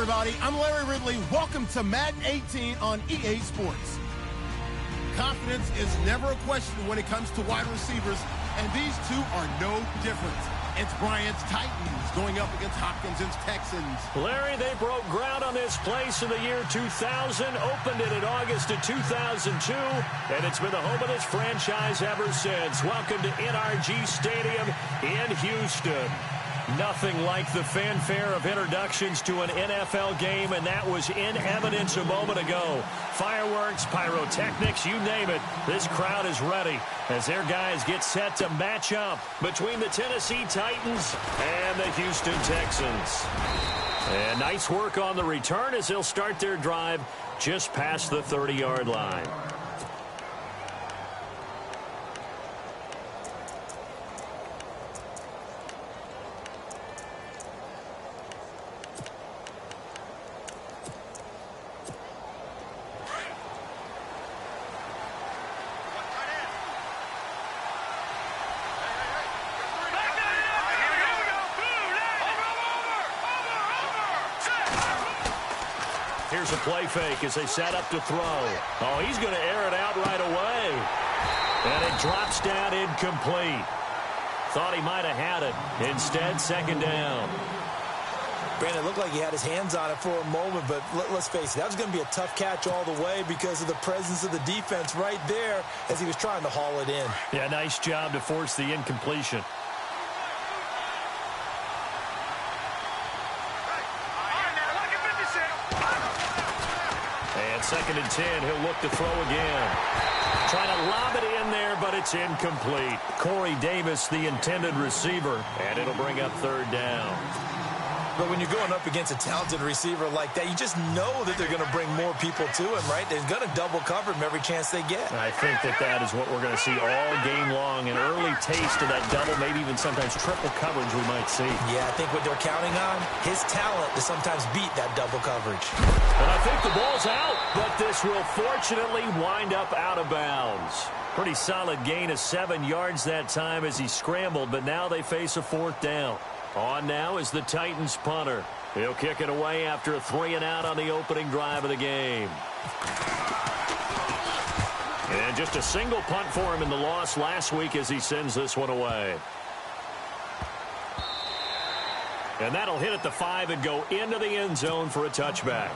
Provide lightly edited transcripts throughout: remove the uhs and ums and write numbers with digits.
everybody. I'm Larry Ridley. Welcome to Madden 18 on EA Sports. Confidence is never a question when it comes to wide receivers, and these two are no different. It's Bryant's Titans going up against Hopkinson's Texans. Larry, they broke ground on this place in the year 2000, opened it in August of 2002, and it's been the home of this franchise ever since. Welcome to NRG Stadium in Houston. Nothing like the fanfare of introductions to an NFL game, and that was in evidence a moment ago. Fireworks, pyrotechnics, you name it. This crowd is ready as their guys get set to match up between the Tennessee Titans and the Houston Texans. And nice work on the return as they'll start their drive just past the 30-yard line. Here's a play fake as they set up to throw. Oh, he's going to air it out right away. And it drops down incomplete. Thought he might have had it. Instead, second down. Brandon, it looked like he had his hands on it for a moment, but let's face it, that was going to be a tough catch all the way because of the presence of the defense right there as he was trying to haul it in. Yeah, nice job to force the incompletion. Second and 10, he'll look to throw again. Trying to lob it in there, but it's incomplete. Corey Davis, the intended receiver, and it'll bring up third down. But when you're going up against a talented receiver like that, you just know that they're going to bring more people to him, right? They're going to double cover him every chance they get. I think that is what we're going to see all game long. An early taste of that double, maybe even sometimes triple coverage we might see. Yeah, I think what they're counting on, his talent to sometimes beat that double coverage. And I think the ball's out, but this will fortunately wind up out of bounds. Pretty solid gain of 7 yards that time as he scrambled, but now they face a fourth down. On now is the Titans punter. He'll kick it away after a 3-and-out on the opening drive of the game. And just a single punt for him in the loss last week as he sends this one away. And that'll hit at the 5 and go into the end zone for a touchback.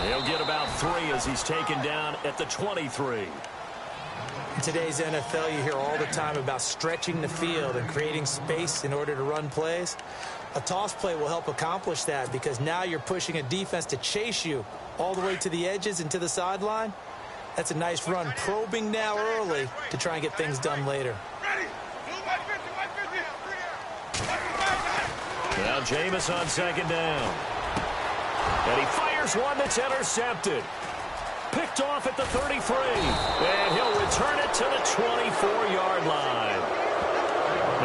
He'll get about 3 as he's taken down at the 23. In today's NFL, you hear all the time about stretching the field and creating space in order to run plays. A toss play will help accomplish that because now you're pushing a defense to chase you all the way to the edges and to the sideline. That's a nice run, probing now early to try and get things done later. Now Jameis on second down. And he fires one that's intercepted. Picked off at the 33. And he'll return it to the 24-yard line.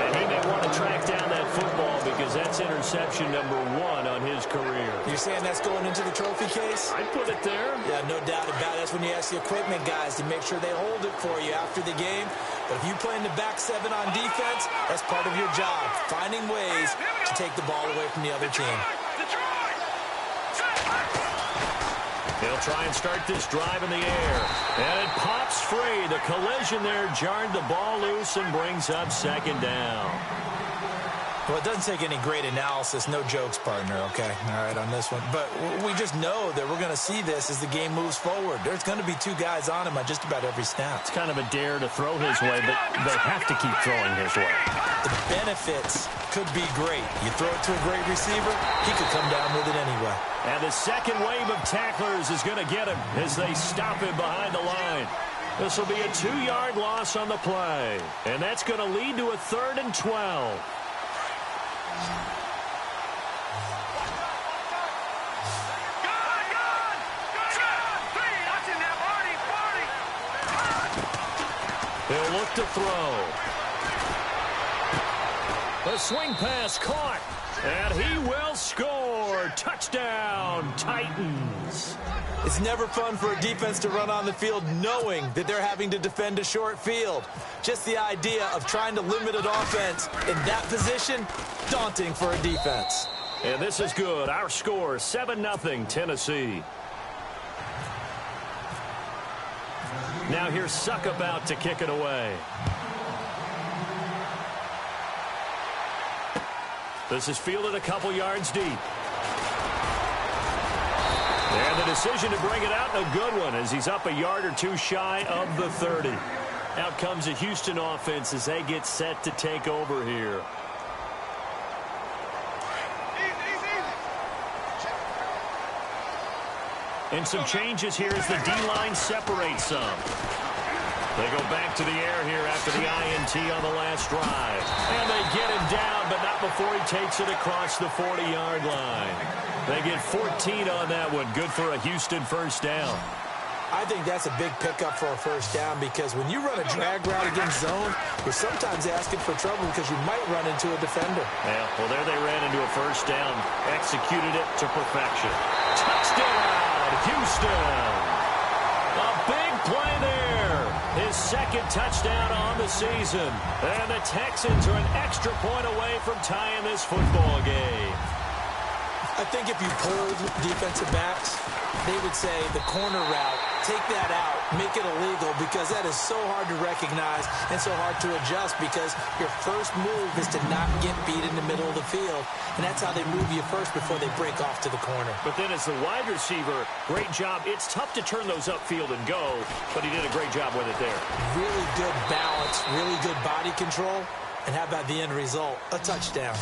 And he may want to track down that football because that's interception number 1 on his career. You're saying that's going into the trophy case? I'd put it there. Yeah, no doubt about it. That's when you ask the equipment guys to make sure they hold it for you after the game. But if you play in the back 7 on defense, that's part of your job, finding ways to take the ball away from the other team. He'll try and start this drive in the air. And it pops free. The collision there jarred the ball loose and brings up second down. Well, it doesn't take any great analysis. No jokes, partner, okay? All right, on this one. But we just know that we're going to see this as the game moves forward. There's going to be 2 guys on him on just about every snap. It's kind of a dare to throw his way, but they have to keep throwing his way. The benefits could be great. You throw it to a great receiver, he could come down with it anyway. And the second wave of tacklers is going to get him as they stop him behind the line. This will be a 2-yard loss on the play. And that's going to lead to a 3rd and 12. He'll look to throw. The swing pass caught. And he will score. score. Touchdown, Titans. It's never fun for a defense to run on the field knowing that they're having to defend a short field. Just the idea of trying to limit an offense in that position, daunting for a defense. And this is good. Our score, 7-0 Tennessee. Now here's Suckup out to kick it away. This is fielded a couple yards deep. And the decision to bring it out, a good one, as he's up a yard or two shy of the 30. Out comes the Houston offense as they get set to take over here. And some changes here as the D-line separates some. They go back to the air here after the INT on the last drive. And they get him down, but not before he takes it across the 40-yard line. They get 14 on that one. Good for a Houston first down. I think that's a big pickup for a first down because when you run a drag route against zone, you're sometimes asking for trouble because you might run into a defender. Yeah, well, there they ran into a first down. Executed it to perfection. Touchdown, Houston. A big play there. His second touchdown on the season. And the Texans are an extra point away from tying this football game. I think if you polled defensive backs, they would say the corner route, take that out, make it illegal, because that is so hard to recognize and so hard to adjust because your first move is to not get beat in the middle of the field, and that's how they move you first before they break off to the corner. But then as the wide receiver, great job. It's tough to turn those upfield and go, but he did a great job with it there. Really good balance, really good body control, and how about the end result? A touchdown.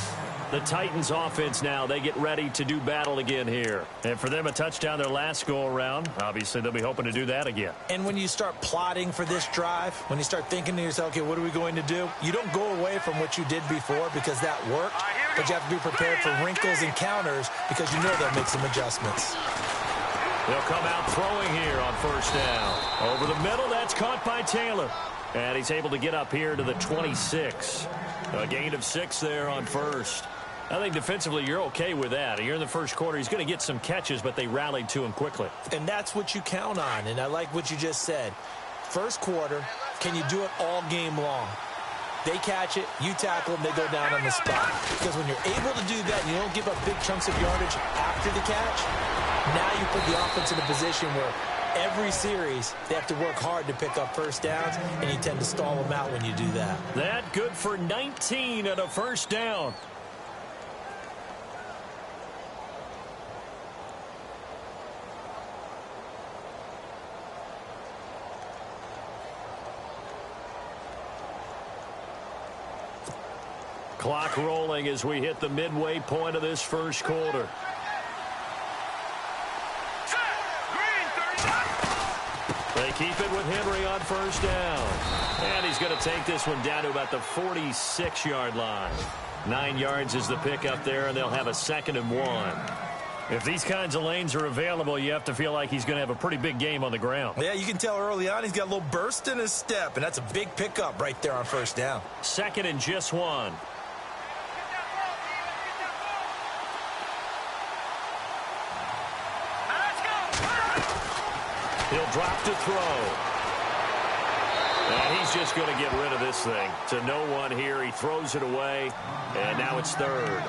The Titans offense now, they get ready to do battle again here. And for them, a touchdown their last go-around. Obviously, they'll be hoping to do that again. And when you start plotting for this drive, when you start thinking to yourself, okay, what are we going to do? You don't go away from what you did before because that worked, but you have to be prepared for wrinkles and counters because you know they'll make some adjustments. They'll come out throwing here on first down. Over the middle, that's caught by Taylor. And he's able to get up here to the 26. A gain of 6 there on first. I think defensively you're okay with that. Here in the first quarter, he's going to get some catches, but they rallied to him quickly. And that's what you count on, and I like what you just said. First quarter, can you do it all game long? They catch it, you tackle them, they go down on the spot. Because when you're able to do that and you don't give up big chunks of yardage after the catch, now you put the offense in a position where every series they have to work hard to pick up first downs, and you tend to stall them out when you do that. That good for 19 and a first down. Clock rolling as we hit the midway point of this first quarter. They keep it with Henry on first down. And he's going to take this one down to about the 46-yard line. 9 yards is the pickup there, and they'll have a 2nd and 1. If these kinds of lanes are available, you have to feel like he's going to have a pretty big game on the ground. Yeah, you can tell early on he's got a little burst in his step, and that's a big pickup right there on first down. 2nd and just 1. He'll drop to throw. And he's just going to get rid of this thing. To no one here. He throws it away. And now it's 3rd.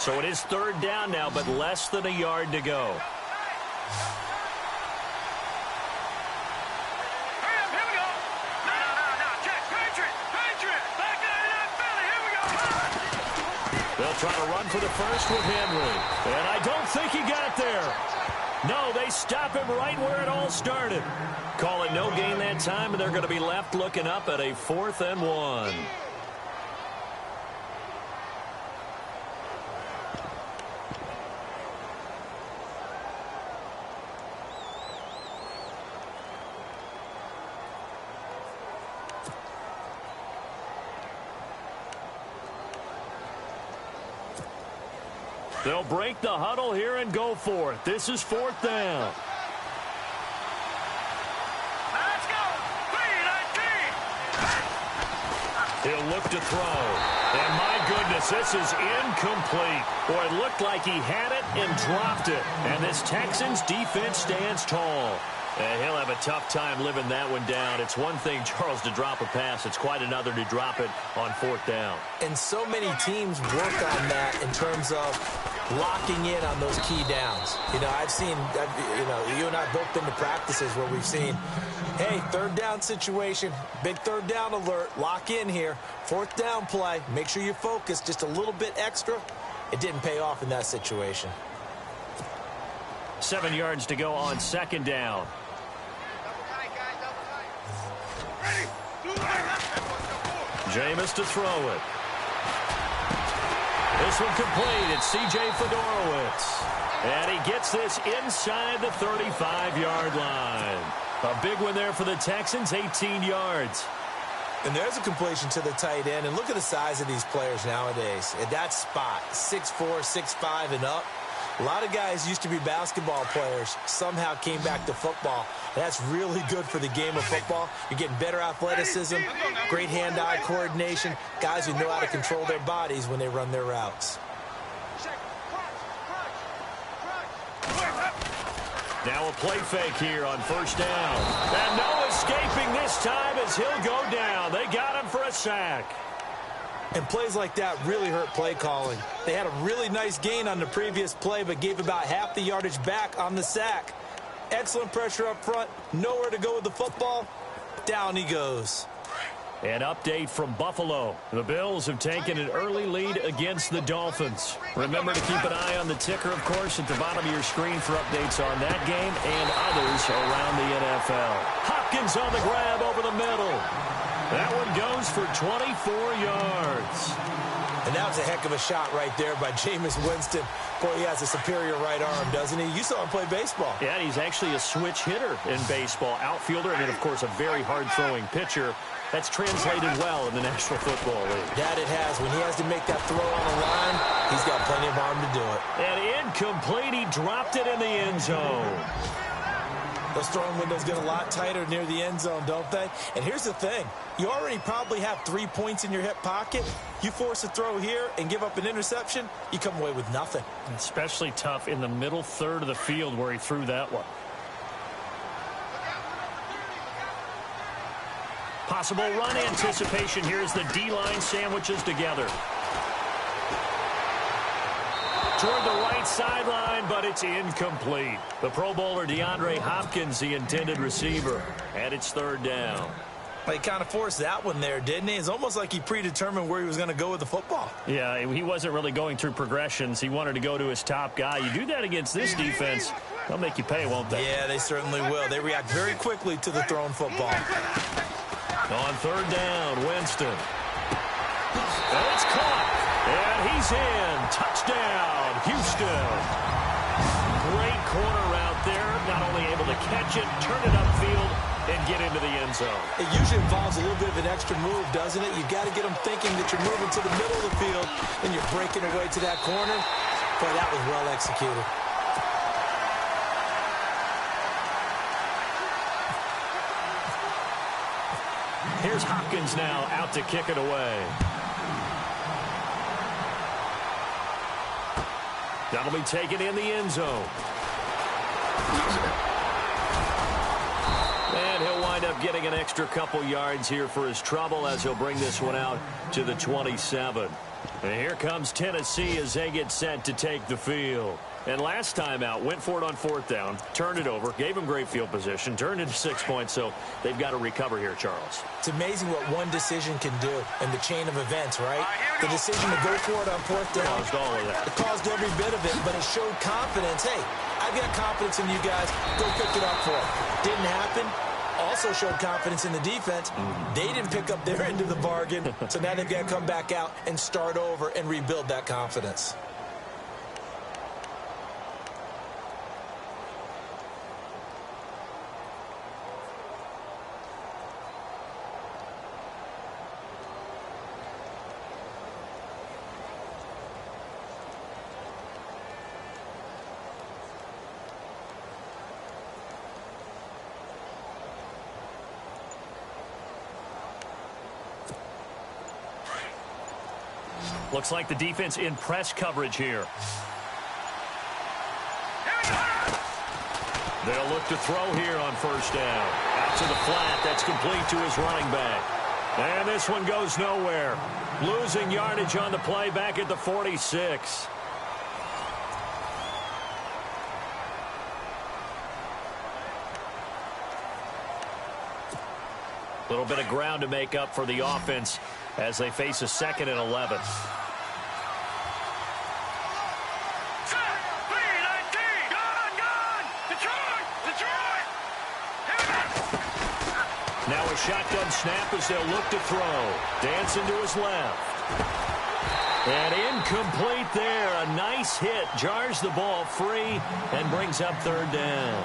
So it is 3rd down now, but less than a yard to go. They'll try to run for the first with Henry. And I don't think he got there. No, they stop him right where it all started. Call it no gain that time, and they're going to be left looking up at a 4th and 1. They'll break the huddle here and go for it. This is 4th down. Let's go. 3-19. look to throw. And my goodness, this is incomplete. Boy, it looked like he had it and dropped it. And this Texans defense stands tall. And he'll have a tough time living that one down. It's one thing, Charles, to drop a pass. It's quite another to drop it on 4th down. And so many teams work on that in terms of locking in on those key downs. You know, you and I both been to practices where we've seen, hey, 3rd down situation, big 3rd down alert, lock in here. 4th down play, make sure you focus just a little bit extra. It didn't pay off in that situation. 7 yards to go on 2nd down. Jameis to throw it. This one complete. It's C.J. Fedorowicz. And he gets this inside the 35-yard line. A big one there for the Texans, 18 yards. And there's a completion to the tight end. And look at the size of these players nowadays. At that spot, 6'4", 6'5", and up. A lot of guys used to be basketball players, somehow came back to football. And that's really good for the game of football. You're getting better athleticism, great hand-eye coordination, guys who know how to control their bodies when they run their routes. Now a play fake here on 1st down. And no escaping this time as he'll go down. They got him for a sack. And plays like that really hurt play calling. They had a really nice gain on the previous play, but gave about half the yardage back on the sack. Excellent pressure up front. Nowhere to go with the football. Down he goes. An update from Buffalo. The Bills have taken an early lead against the Dolphins. Remember to keep an eye on the ticker, of course, at the bottom of your screen for updates on that game and others around the NFL. Hopkins on the grab over the middle. That one goes for 24 yards. And that was a heck of a shot right there by Jameis Winston. Boy, he has a superior right arm, doesn't he? You saw him play baseball. Yeah, he's actually a switch hitter in baseball. Outfielder, and then, of course, a very hard-throwing pitcher. That's translated well in the National Football League. That it has. When he has to make that throw on the line, he's got plenty of arm to do it. And incomplete. He dropped it in the end zone. Those throwing windows get a lot tighter near the end zone, don't they? And here's the thing. You already probably have 3 points in your hip pocket. You force a throw here and give up an interception, you come away with nothing. Especially tough in the middle third of the field where he threw that one. Possible run anticipation here as the D-line sandwiches together. Toward the right sideline, but it's incomplete. The Pro Bowler DeAndre Hopkins, the intended receiver. And it's 3rd down. Well, he kind of forced that one there, didn't he? It's almost like he predetermined where he was going to go with the football. Yeah, he wasn't really going through progressions. He wanted to go to his top guy. You do that against this defense, they'll make you pay, won't they? Yeah, they certainly will. They react very quickly to the thrown football. On 3rd down, Winston. And it's caught. And he's in. Touchdown, Houston. Great corner route there. Not only able to catch it, turn it upfield, and get into the end zone. It usually involves a little bit of an extra move, doesn't it? You've got to get them thinking that you're moving to the middle of the field, and you're breaking away to that corner. Boy, that was well executed. Here's Hopkins now out to kick it away. That'll be taken in the end zone. And he'll wind up getting an extra couple yards here for his trouble as he'll bring this one out to the 27. And here comes Tennessee as they get set to take the field. And last time out, went for it on 4th down, turned it over, gave them great field position, turned into 6 points, so they've got to recover here, Charles. It's amazing what one decision can do in the chain of events, right? The decision to go for it on 4th down. Caused all of that. It caused every bit of it, but it showed confidence. Hey, I've got confidence in you guys. Go pick it up for it. Didn't happen. Also showed confidence in the defense. They didn't pick up their end of the bargain, so now they've got to come back out and start over and rebuild that confidence. Looks like the defense in press coverage here. They'll look to throw here on first down. Out to the flat. That's complete to his running back. And this one goes nowhere. Losing yardage on the play back at the 46. A little bit of ground to make up for the offense as they face a 2nd and 11. Now a shotgun snap as they'll look to throw. Dancing to his left. And incomplete there. A nice hit. Jars the ball free and brings up 3rd down.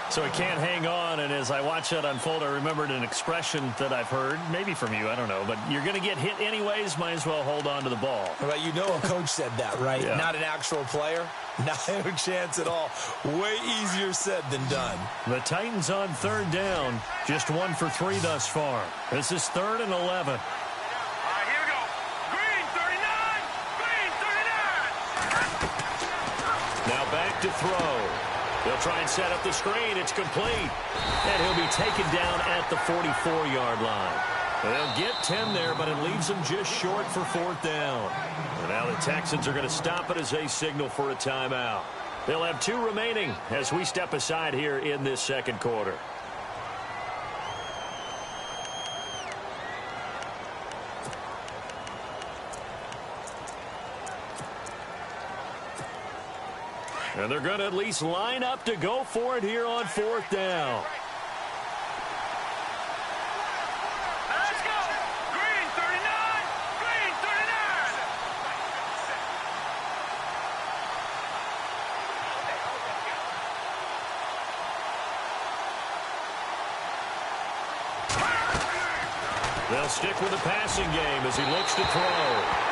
So he can't hang on, and as I watch that unfold, I remembered an expression that I've heard, maybe from you, I don't know, but you're going to get hit anyways, might as well hold on to the ball. Well, you know a coach said that, right? Yeah. Not an actual player. Not a chance at all. Way easier said than done. The Titans on 3rd down, just 1 for 3 thus far. This is 3rd and 11. All right, here we go. Green 39, Green 39. Now back to throw. They'll try and set up the screen. It's complete. And he'll be taken down at the 44-yard line. They'll get 10 there, but it leaves them just short for 4th down. And now the Texans are going to stop it as they signal for a timeout. They'll have 2 remaining as we step aside here in this 2nd quarter. And they're going to at least line up to go for it here on 4th down. Let's go. Green 39, Green 39. They'll stick with the passing game as he looks to throw.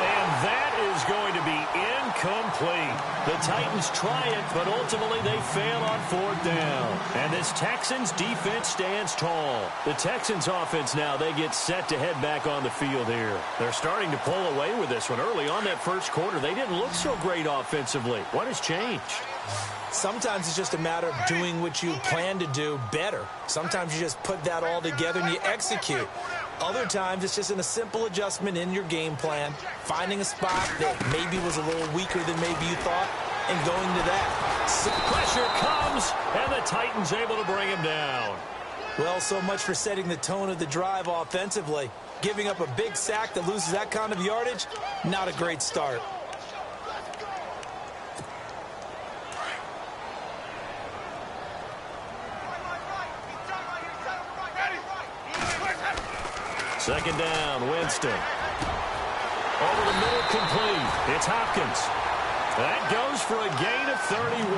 And that is going to be incomplete. The Titans try it, but ultimately they fail on 4th down. And this Texans defense stands tall. The Texans offense now, they get set to head back on the field here. They're starting to pull away with this one. Early on that 1st quarter, they didn't look so great offensively. What has changed? Sometimes it's just a matter of doing what you plan to do better. Sometimes you just put that all together and you execute. Other times it's just in a simple adjustment in your game plan, finding a spot that maybe was a little weaker than maybe you thought, and going to that. Pressure comes, and the Titans able to bring him down. Well, so much for setting the tone of the drive offensively. Giving up a big sack that loses that kind of yardage, not a great start. Second down, Winston. Over the middle, complete. It's Hopkins. That goes for a gain of 31.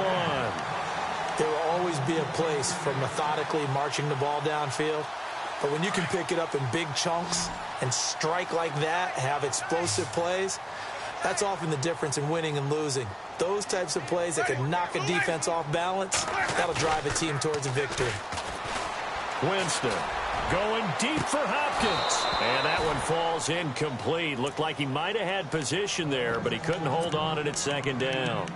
There will always be a place for methodically marching the ball downfield. But when you can pick it up in big chunks and strike like that, have explosive plays, that's often the difference in winning and losing. Those types of plays that can knock a defense off balance, that'll drive a team towards a victory. Winston going deep for Hopkins. And that one falls incomplete. Looked like he might have had position there, but he couldn't hold on at 2nd down.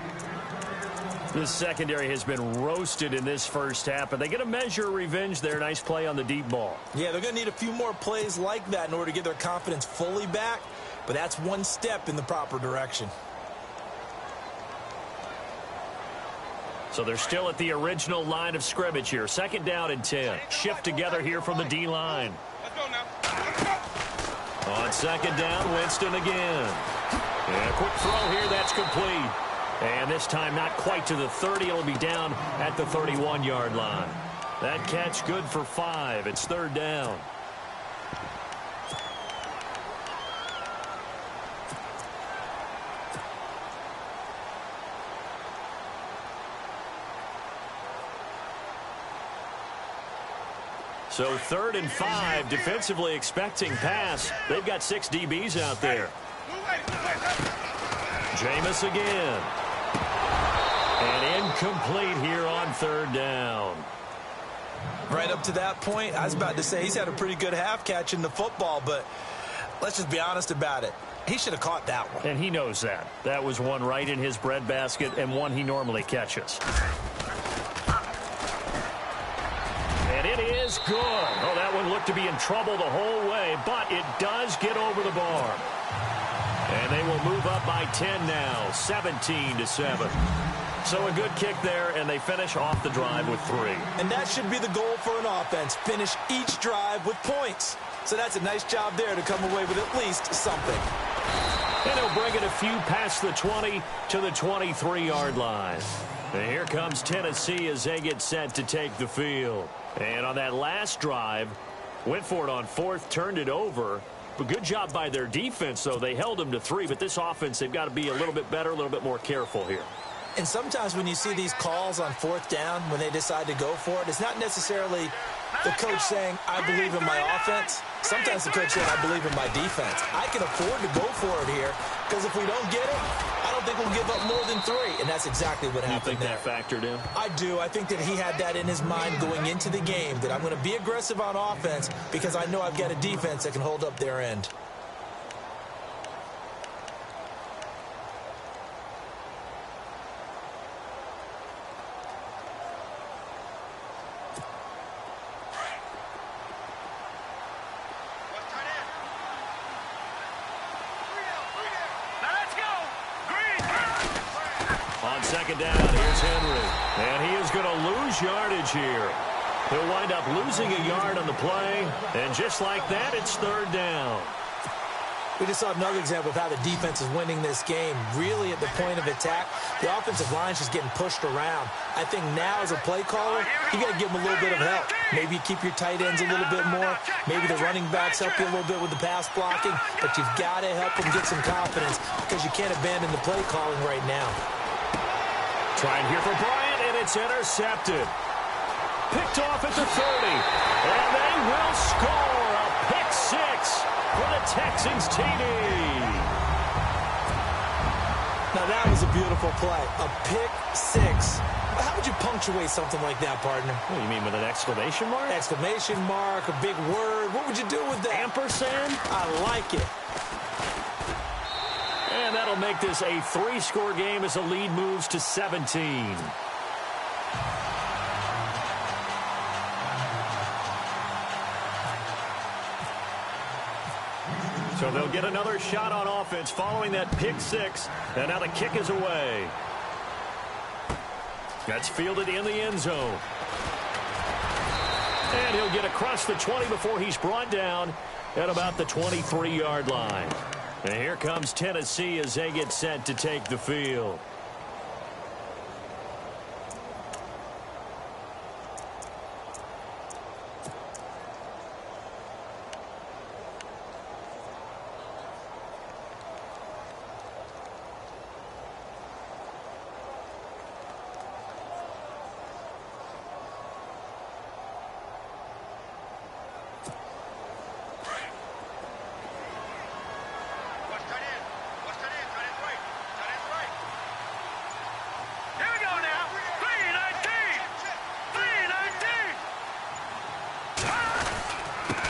This secondary has been roasted in this 1st half, but they get a measure of revenge there. Nice play on the deep ball. Yeah, they're going to need a few more plays like that in order to get their confidence fully back, but that's one step in the proper direction. So they're still at the original line of scrimmage here. 2nd down and 10. Shift together here from the D-line. Let's go now. On 2nd down, Winston again. And a quick throw here, that's complete. And this time not quite to the 30. It'll be down at the 31-yard line. That catch good for 5. It's 3rd down. So 3rd and 5, defensively expecting pass. They've got 6 DBs out there. Jameis again. And incomplete here on 3rd down. Right up to that point, I was about to say he's had a pretty good half catching the football, but let's just be honest about it. He should have caught that one. And he knows that. That was one right in his breadbasket and one he normally catches. And it is good. Oh, that one looked to be in trouble the whole way, but it does get over the bar. And they will move up by 10 now, 17-7. So a good kick there, and they finish off the drive with 3. And that should be the goal for an offense. Finish each drive with points. So that's a nice job there to come away with at least something. And he'll bring it a few past the 20 to the 23-yard line. And here comes Tennessee as they get set to take the field. And on that last drive, went for it on 4th, turned it over. But good job by their defense, though. They held them to 3, but this offense, they've got to be a little bit better, a little bit more careful here. And sometimes when you see these calls on 4th down, when they decide to go for it, it's not necessarily the coach saying, I believe in my offense. Sometimes the coach saying, I believe in my defense. I can afford to go for it here because if we don't get it, I don't think we'll give up more than 3. And that's exactly what happened there. You think that factored in? I do. I think that he had that in his mind going into the game, that I'm going to be aggressive on offense because I know I've got a defense that can hold up their end. Second down, here's Henry. And he is going to lose yardage here. He'll wind up losing a yard on the play. And just like that, it's 3rd down. We just saw another example of how the defense is winning this game. Really at the point of attack, the offensive line is just getting pushed around. I think now as a play caller, you got to give them a little bit of help. Maybe you keep your tight ends a little bit more. Maybe the running backs help you a little bit with the pass blocking. But you've got to help them get some confidence because you can't abandon the play calling right now. Trying here for Bryant, and it's intercepted. Picked off at the 30. And they will score a pick 6 for the Texans TD. Now that was a beautiful play. A pick 6. How would you punctuate something like that, partner? What do you mean, with an exclamation mark? Exclamation mark, a big word. What would you do with that? Ampersand? I like it. And that'll make this a 3-score game as the lead moves to 17. So they'll get another shot on offense following that pick 6. And now the kick is away. That's fielded in the end zone. And he'll get across the 20 before he's brought down at about the 23-yard line. And here comes Tennessee as they get set to take the field.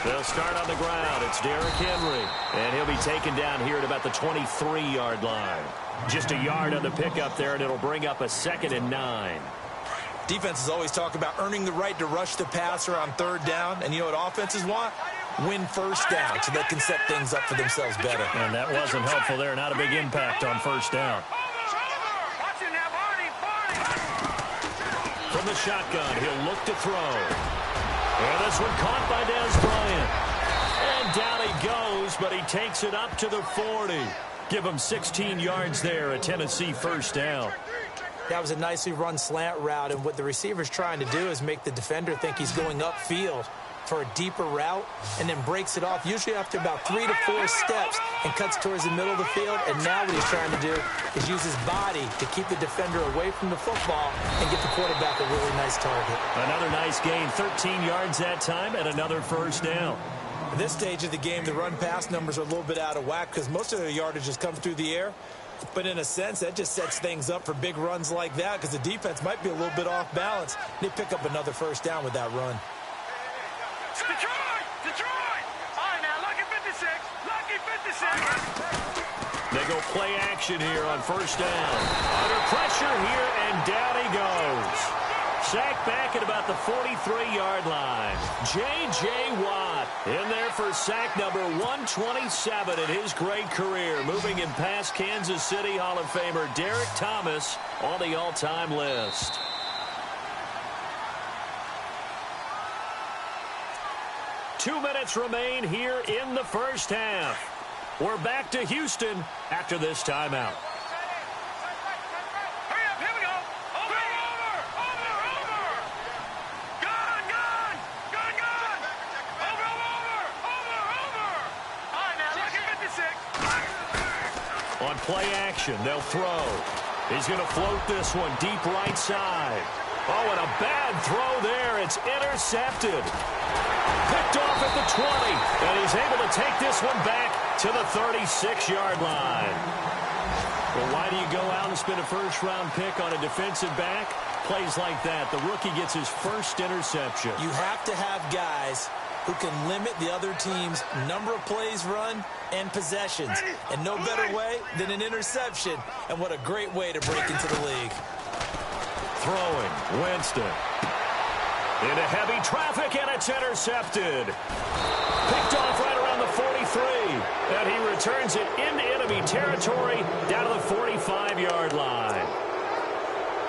They'll start on the ground. It's Derrick Henry. And he'll be taken down here at about the 23-yard line. Just a yard on the pickup there, and it'll bring up a 2nd and 9. Defenses always talk about earning the right to rush the passer on 3rd down. And you know what offenses want? Win 1st down so they can set things up for themselves better. And that wasn't helpful there. Not a big impact on 1st down. From the shotgun, he'll look to throw. And this one caught by Dez Bryant. And down he goes, but he takes it up to the 40. Give him 16 yards there, a Tennessee 1st down. That was a nicely run slant route, and what the receiver's trying to do is make the defender think he's going upfield for a deeper route and then breaks it off, usually after about 3 to 4 steps, and cuts towards the middle of the field. And now what he's trying to do is use his body to keep the defender away from the football and get the quarterback a really nice target. Another nice gain, 13 yards that time, and another 1st down. At this stage of the game, the run-pass numbers are a little bit out of whack because most of their yardage has come through the air. But in a sense, that just sets things up for big runs like that because the defense might be a little bit off balance. They pick up another 1st down with that run. Detroit! Detroit! All right, now, lucky 56. Lucky 56. They go play action here on first down. Under pressure here, and down he goes. Sacked back at about the 43-yard line. J.J. Watt in there for sack number 127 in his great career. Moving in past Kansas City Hall of Famer Derek Thomas on the all-time list. Two minutes remain here in the first half. We're back to Houston after this timeout. On play action, they'll throw. He's going to float this one deep right side. Oh, and a bad throw there. It's intercepted. Picked off at the 20, and he's able to take this one back to the 36-yard line. Well, why do you go out and spend a first-round pick on a defensive back? Plays like that. The rookie gets his first interception. You have to have guys who can limit the other team's number of plays run and possessions. And no better way than an interception. And what a great way to break into the league. Throwing, Winston. Into heavy traffic, and it's intercepted. Picked off right around the 43. And he returns it into enemy territory down to the 45-yard line.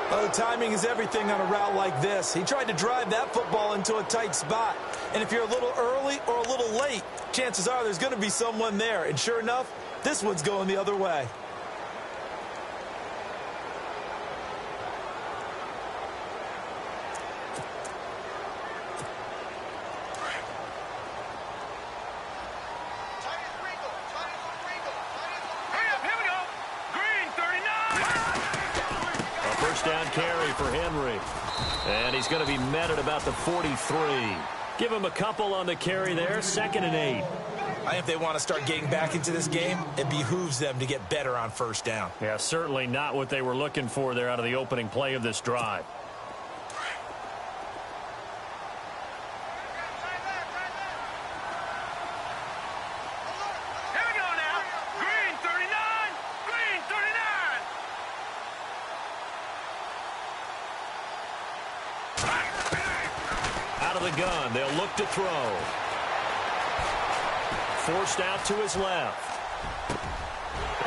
Oh, timing is everything on a route like this. He tried to drive that football into a tight spot. And if you're a little early or a little late, chances are there's going to be someone there. And sure enough, this one's going the other way. Down carry for Henry. And he's going to be met at about the 43. Give him a couple on the carry there. 2nd and 8. I think if they want to start getting back into this game, it behooves them to get better on first down. Yeah, certainly not what they were looking for there out of the opening play of this drive. Gun. They'll look to throw. Forced out to his left.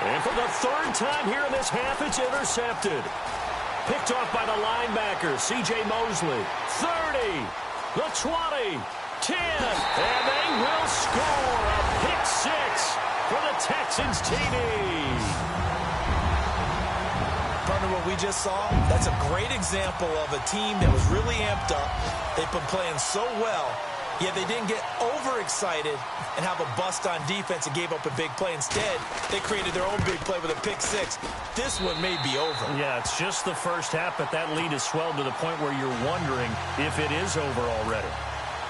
And for the 3rd time here in this half, it's intercepted. Picked off by the linebacker, C.J. Mosley. 30, the 20, 10, and they will score a pick 6 for the Texans TD. Partner, what we just saw, that's a great example of a team that was really amped up. They've been playing so well, yet they didn't get overexcited and have a bust on defense and gave up a big play. Instead, they created their own big play with a pick 6. This one may be over. Yeah, it's just the first half, but that lead has swelled to the point where you're wondering if it is over already.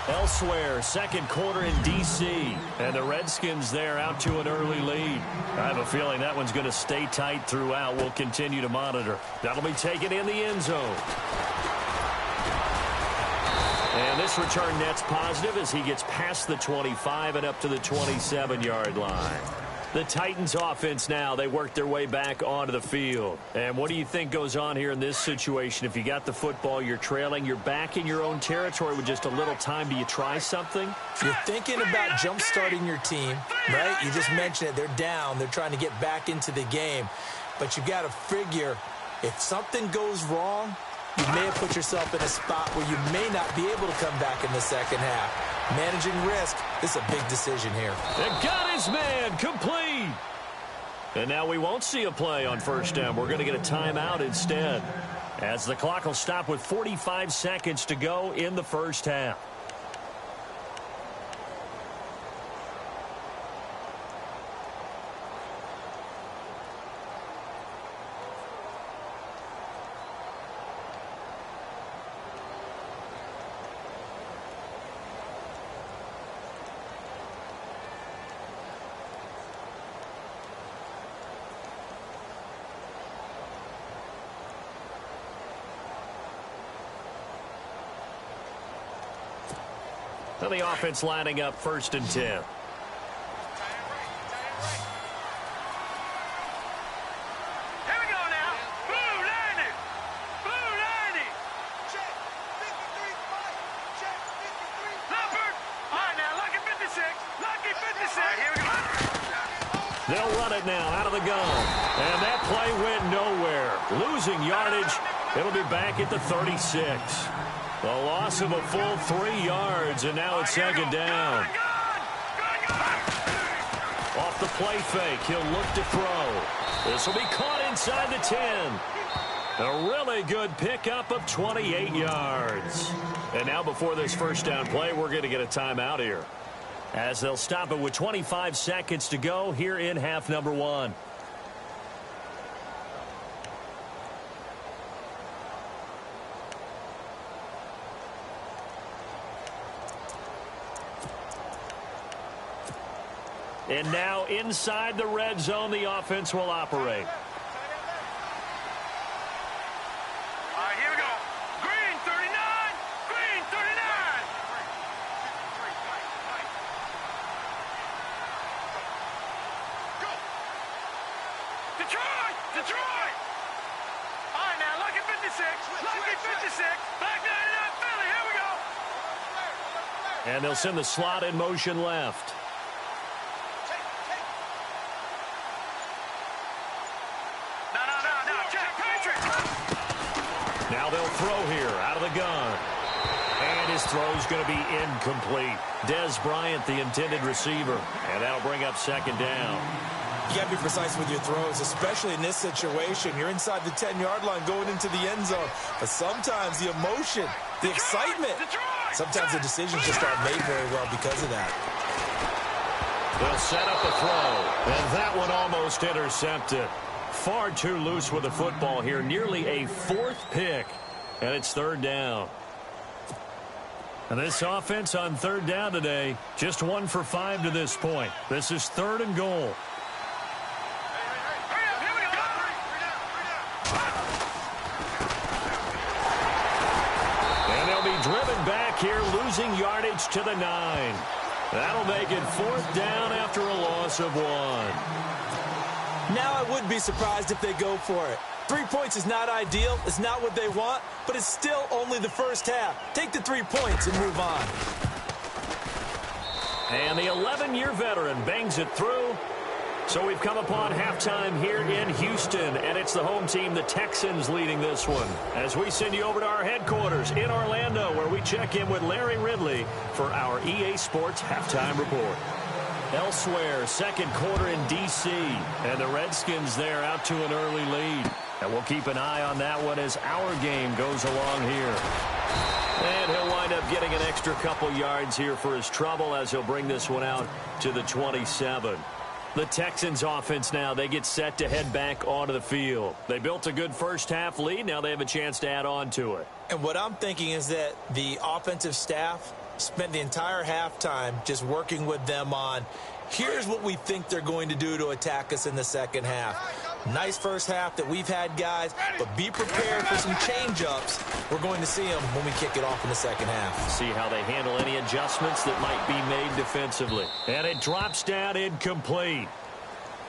Elsewhere, second quarter in D.C., and the Redskins there out to an early lead. I have a feeling that one's going to stay tight throughout. We'll continue to monitor. That'll be taken in the end zone. And this return net's positive as he gets past the 25 and up to the 27-yard line. The Titans offense now, they work their way back onto the field. And what do you think goes on here in this situation? If you got the football, you're trailing, you're back in your own territory with just a little time. Do you try something? You're thinking about jump-starting your team, right? You just mentioned it. They're down. They're trying to get back into the game. But you got to figure if something goes wrong, you may have put yourself in a spot where you may not be able to come back in the second half. Managing risk, this is a big decision here. And got his man complete. And now we won't see a play on first down. We're going to get a timeout instead, as the clock will stop with 45 seconds to go in the first half. And the offense lining up 1st and 10. They'll run it now out of the gun. And that play went nowhere. Losing yardage. It'll be back at the 36. The loss of a full 3 yards, and now it's second down. Off the play fake, he'll look to throw. This will be caught inside the 10. A really good pickup of 28 yards. And now before this first down play, we're going to get a timeout here, as they'll stop it with 25 seconds to go here in half number 1. And now inside the red zone, the offense will operate. Here we go. Green 39. Green 39. Go. Detroit. Detroit. All right, now, lucky 56. Lucky 56. Black 99 Philly. Here we go. And they'll send the slot in motion left. Now they'll throw here out of the gun. And his throw's going to be incomplete. Des Bryant, the intended receiver. And that'll bring up second down. You got to be precise with your throws, especially in this situation. You're inside the 10-yard line going into the end zone. But sometimes the emotion, the excitement, sometimes the decisions just aren't made very well because of that. They'll set up the throw. And that one almost intercepted. Far too loose with the football here. Nearly a 4th pick. And it's third down. And this offense on third down today, just 1 for 5 to this point. This is 3rd and goal. And they'll be driven back here, losing yardage to the 9. That'll make it 4th down after a loss of 1. Now I would be surprised if they go for it. 3 points is not ideal. It's not what they want, but it's still only the first half. Take the 3 points and move on. And the 11-year veteran bangs it through. So we've come upon halftime here in Houston, and it's the home team, the Texans, leading this one. As we send you over to our headquarters in Orlando, where we check in with Larry Ridley for our EA Sports Halftime Report. Elsewhere, second quarter in D.C., and the Redskins there out to an early lead. And we'll keep an eye on that one as our game goes along here. And he'll wind up getting an extra couple yards here for his trouble as he'll bring this one out to the 27. The Texans offense now, they get set to head back onto the field. They built a good first half lead. Now they have a chance to add on to it. And what I'm thinking is that the offensive staff spent the entire halftime just working with them on, here's what we think they're going to do to attack us in the second half. Nice first half that we've had, guys, but be prepared for some change-ups. We're going to see them when we kick it off in the second half. See how they handle any adjustments that might be made defensively. And it drops down incomplete.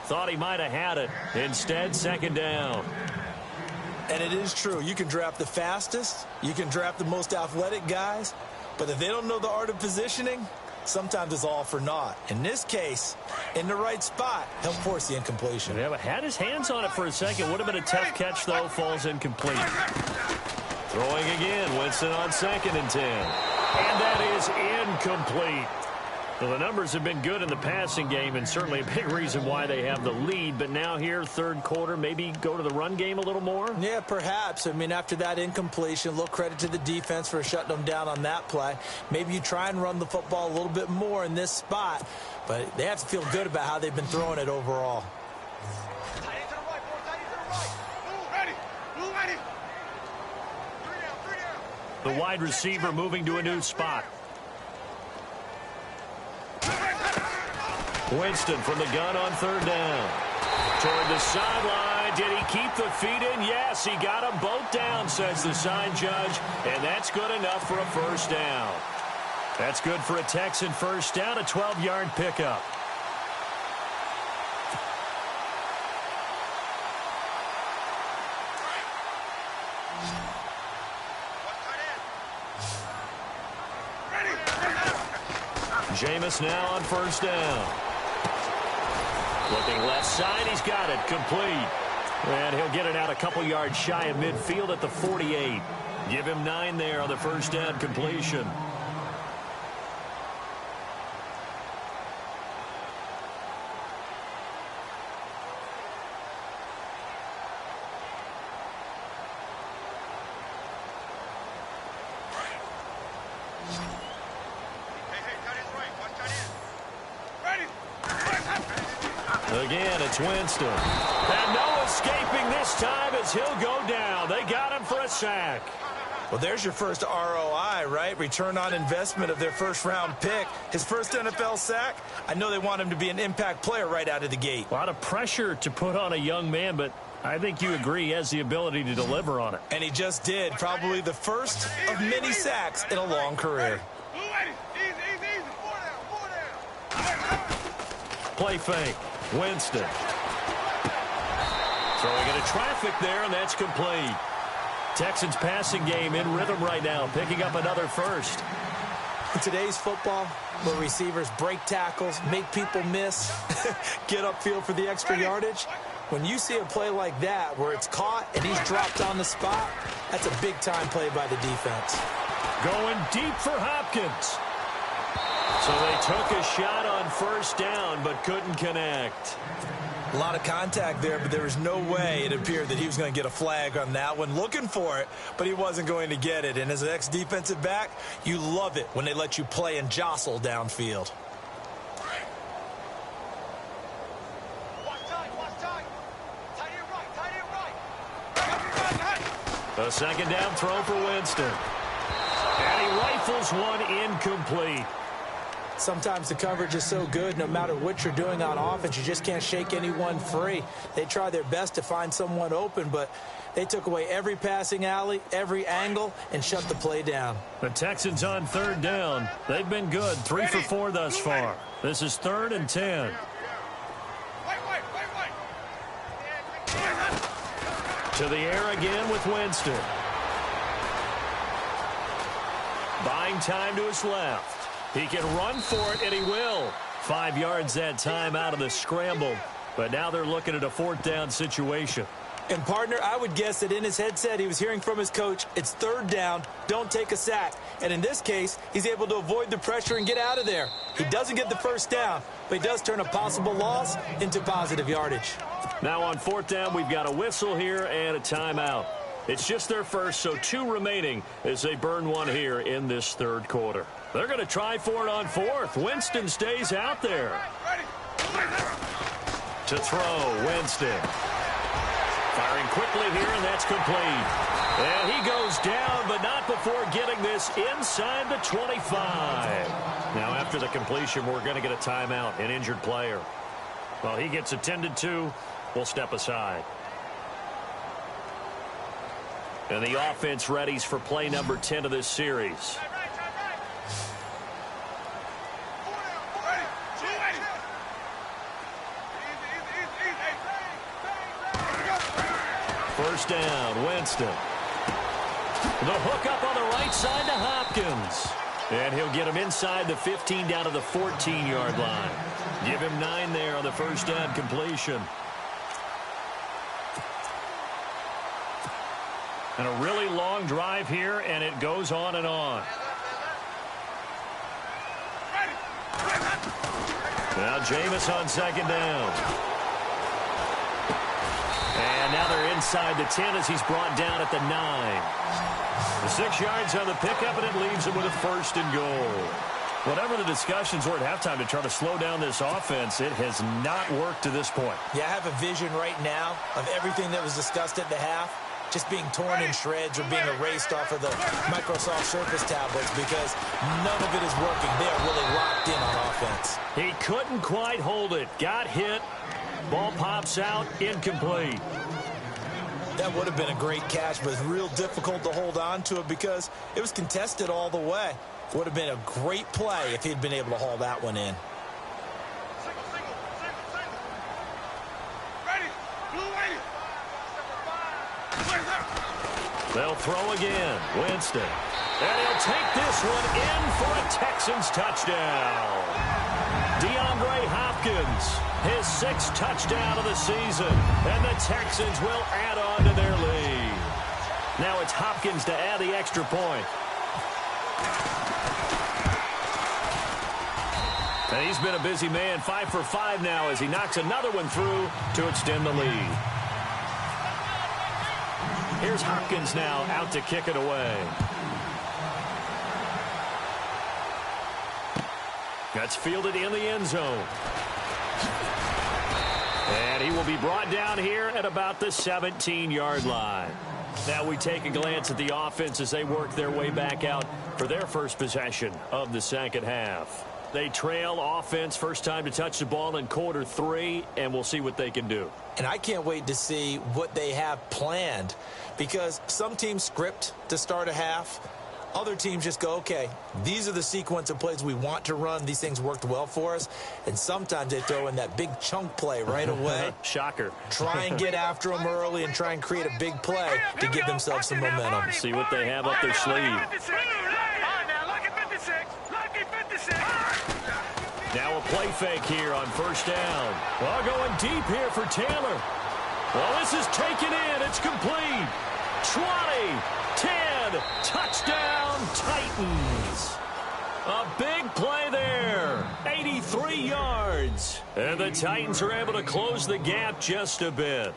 Thought he might have had it. Instead, second down. And it is true. You can draft the fastest. You can draft the most athletic guys. But if they don't know the art of positioning, sometimes it's all for naught. In this case, in the right spot, he'll force the incompletion. Yeah, but had his hands on it for a second. Would have been a tough catch, though. Falls incomplete. Throwing again. Winston on 2nd and 10. And that is incomplete. Well, the numbers have been good in the passing game, and certainly a big reason why they have the lead. But now here, third quarter, maybe go to the run game a little more? Yeah, perhaps. I mean, after that incompletion, a little credit to the defense for shutting them down on that play. Maybe you try and run the football a little bit more in this spot, but they have to feel good about how they've been throwing it overall. The wide receiver moving to a new spot. Winston from the gun on third down. Toward the sideline. Did he keep the feet in? Yes, he got them both down, says the sign judge. And that's good enough for a first down. That's good for a Texan first down, a 12-yard pickup. Jameis now on first down. Looking left side, he's got it, complete. And he'll get it out a couple yards shy of midfield at the 48. Give him 9 there on the first down completion. Again, it's Winston. And no escaping this time as he'll go down. They got him for a sack. Well, there's your first ROI, right? Return on investment of their first-round pick. His first NFL sack. I know they want him to be an impact player right out of the gate. A lot of pressure to put on a young man, but I think you agree he has the ability to deliver on it. And he just did. Probably the first of many sacks in a long career. Play fake. Winston. Throwing into traffic there, and that's complete. Texans passing game in rhythm right now, picking up another first. In today's football, where receivers break tackles, make people miss, get upfield for the extra yardage, when you see a play like that where it's caught and he's dropped on the spot, that's a big-time play by the defense. Going deep for Hopkins. So they took a shot on first down but couldn't connect. A lot of contact there, but there was no way it appeared that he was going to get a flag on that one. Looking for it, but he wasn't going to get it. And as an ex-defensive back, you love it when they let you play and jostle downfield. A second down throw for Winston. And he rifles one incomplete. Sometimes the coverage is so good, no matter what you're doing on offense, you just can't shake anyone free. They try their best to find someone open, but they took away every passing alley, every angle, and shut the play down. The Texans on third down. They've been good, 3 for 4 thus far. This is 3rd and 10. To the air again with Winston. Buying time to his left. He can run for it, and he will. 5 yards that time out of the scramble. But now they're looking at a 4th down situation. And, partner, I would guess that in his headset he was hearing from his coach, it's 3rd down, don't take a sack. And in this case, he's able to avoid the pressure and get out of there. He doesn't get the first down, but he does turn a possible loss into positive yardage. Now on 4th down, we've got a whistle here and a timeout. It's just their first, so 2 remaining as they burn one here in this 3rd quarter. They're going to try for it on 4th. Winston stays out there. To throw, Winston. Firing quickly here, and that's complete. And he goes down, but not before getting this inside the 25. Now, after the completion, we're going to get a timeout, an injured player. While he gets attended to, we'll step aside. And the offense readies for play number 10 of this series. First down, Winston. The hook up on the right side to Hopkins. And he'll get him inside the 15 down to the 14-yard line. Give him 9 there on the first down completion. And a really long drive here, and it goes on and on. Now Jameis on second down. And now they're inside the 10 as he's brought down at the 9. The 6 yards on the pickup, and it leaves him with a 1st and goal. Whatever the discussions were at halftime to try to slow down this offense, it has not worked to this point. Yeah, I have a vision right now of everything that was discussed at the half just being torn in shreds or being erased off of the Microsoft Surface tablets because none of it is working. They are really locked in on offense. He couldn't quite hold it. Got hit. Ball pops out. Incomplete. That would have been a great catch, but it's real difficult to hold on to it because it was contested all the way. Would have been a great play if he'd been able to haul that one in. They'll throw again. Winston. And he'll take this one in for a Texans touchdown. DeAndre Hopkins Hopkins, his 6th touchdown of the season, and the Texans will add on to their lead. Now it's Hopkins to add the extra point. And he's been a busy man, 5 for 5 now as he knocks another one through to extend the lead. Here's Hopkins now out to kick it away. That's fielded in the end zone. And he will be brought down here at about the 17-yard line. Now we take a glance at the offense as they work their way back out for their first possession of the second half. They trail offense, first time to touch the ball in quarter 3, and we'll see what they can do. And I can't wait to see what they have planned, because some teams script to start a half. Other teams just go, okay, these are the sequence of plays we want to run. These things worked well for us. And sometimes they throw in that big chunk play right away. Shocker. Try and get after them early and try and create a big play to give themselves some momentum. See what they have up their sleeve. Now a play fake here on first down. Well, going deep here for Taylor. Well, this is taken in. It's complete. 20, 10, touchdown Titans. A big play there. 83 yards. And the Titans are able to close the gap just a bit.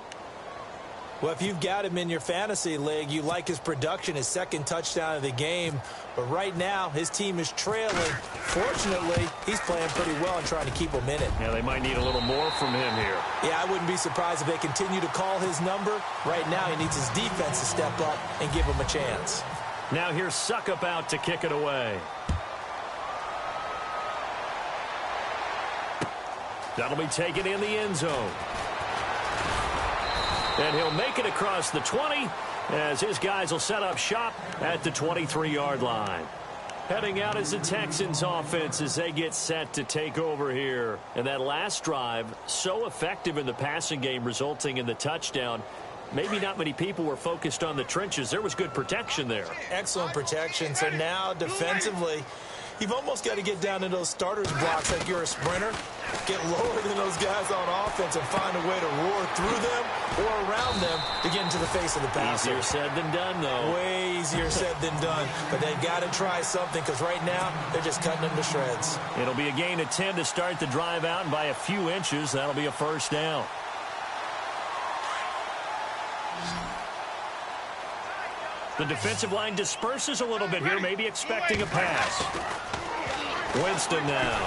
Well, if you've got him in your fantasy league, you like his production, his 2nd touchdown of the game. But right now, his team is trailing. Fortunately, he's playing pretty well and trying to keep them in it. Yeah, they might need a little more from him here. Yeah, I wouldn't be surprised if they continue to call his number. Right now, he needs his defense to step up and give him a chance. Now here's Suckup out to kick it away. That'll be taken in the end zone. And he'll make it across the 20 as his guys will set up shop at the 23-yard line. Heading out as the Texans offense as they get set to take over here. And that last drive, so effective in the passing game, resulting in the touchdown. Maybe not many people were focused on the trenches. There was good protection there. Excellent protection. So now defensively, you've almost got to get down to those starters blocks like you're a sprinter. Get lower than those guys on offense and find a way to roar through them or around them to get into the face of the passer. Easier said than done, though. Way easier said than done. But they've got to try something, because right now they're just cutting them to shreds. It'll be a gain of 10 to start the drive out, and by a few inches, that'll be a first down. The defensive line disperses a little bit here, maybe expecting a pass. Winston now.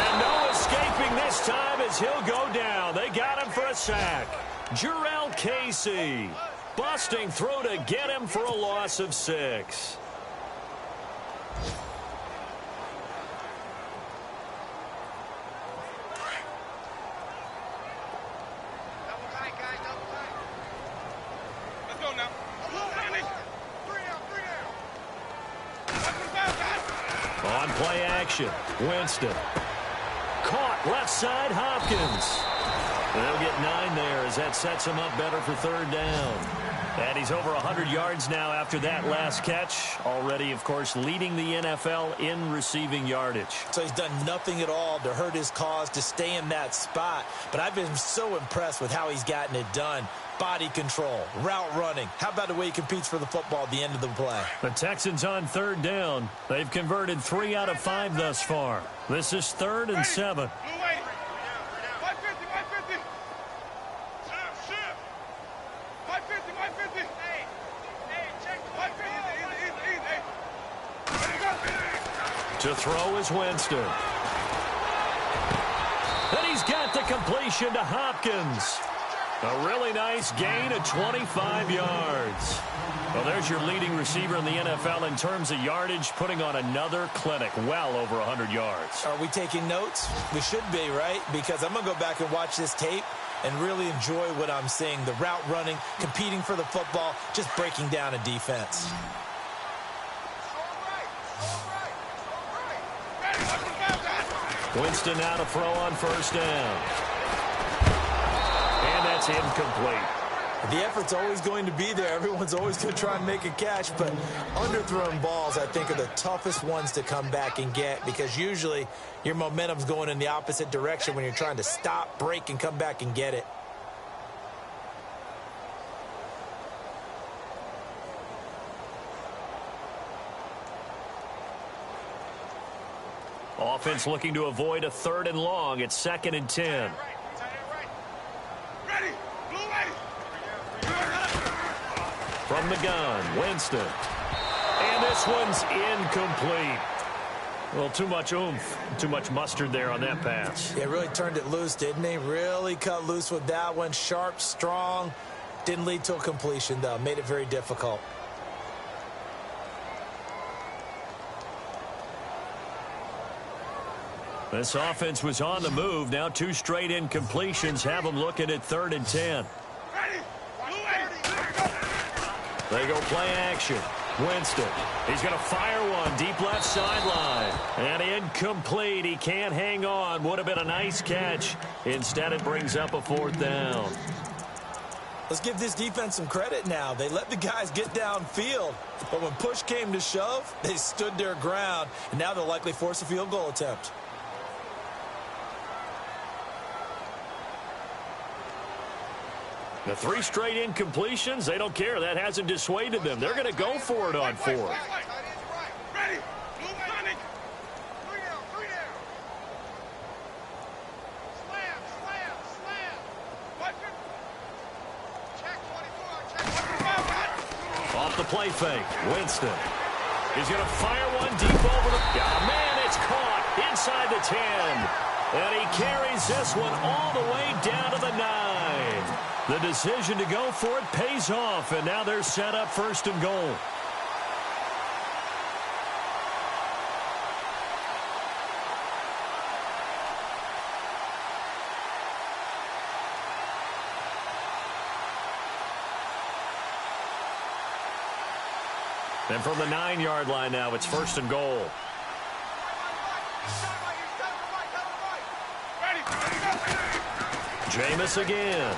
And no escaping this time as he'll go down. They got him for a sack. Jarrell Casey busting through to get him for a loss of 6. On play action, Winston. Caught left side, Hopkins. They'll get 9 there as that sets him up better for third down. And he's over 100 yards now after that last catch. Already, of course, leading the NFL in receiving yardage. So he's done nothing at all to hurt his cause to stay in that spot. But I've been so impressed with how he's gotten it done. Body control, route running. How about the way he competes for the football at the end of the play? The Texans on third down. They've converted 3 out of 5 thus far. This is 3rd and 7. To throw is Winston. And he's got the completion to Hopkins. A really nice gain of 25 yards. Well, there's your leading receiver in the NFL in terms of yardage, putting on another clinic, well over 100 yards. Are we taking notes? We should be, right? Because I'm going to go back and watch this tape and really enjoy what I'm seeing. The route running, competing for the football, just breaking down a defense. Winston now to throw on first down. And that's incomplete. The effort's always going to be there. Everyone's always going to try and make a catch, but underthrown balls, I think, are the toughest ones to come back and get because usually your momentum's going in the opposite direction when you're trying to stop, break, and come back and get it. Offense looking to avoid a 3rd and long. It's 2nd and 10. From the gun, Winston. And this one's incomplete. Well, too much oomph, too much mustard there on that pass. Yeah, really turned it loose, didn't he? Really cut loose with that one. Sharp, strong. Didn't lead to a completion, though. Made it very difficult. This offense was on the move. Now 2 straight incompletions have them looking at 3rd and 10. They go play action. Winston. He's going to fire one deep left sideline. And incomplete. He can't hang on. Would have been a nice catch. Instead, it brings up a 4th down. Let's give this defense some credit now. They let the guys get downfield. But when push came to shove, they stood their ground. And now they'll likely force a field goal attempt. The 3 straight incompletions, they don't care. That hasn't dissuaded them. They're going to go for it on 4th. Ready. Slam. Check 24. Off the play fake. Winston. He's going to fire one deep over the... Oh, man, it's caught inside the 10. And he carries this one all the way down to the 9. The decision to go for it pays off, and now they're set up 1st and goal. And from the 9-yard line now, it's 1st and goal. Jameis again.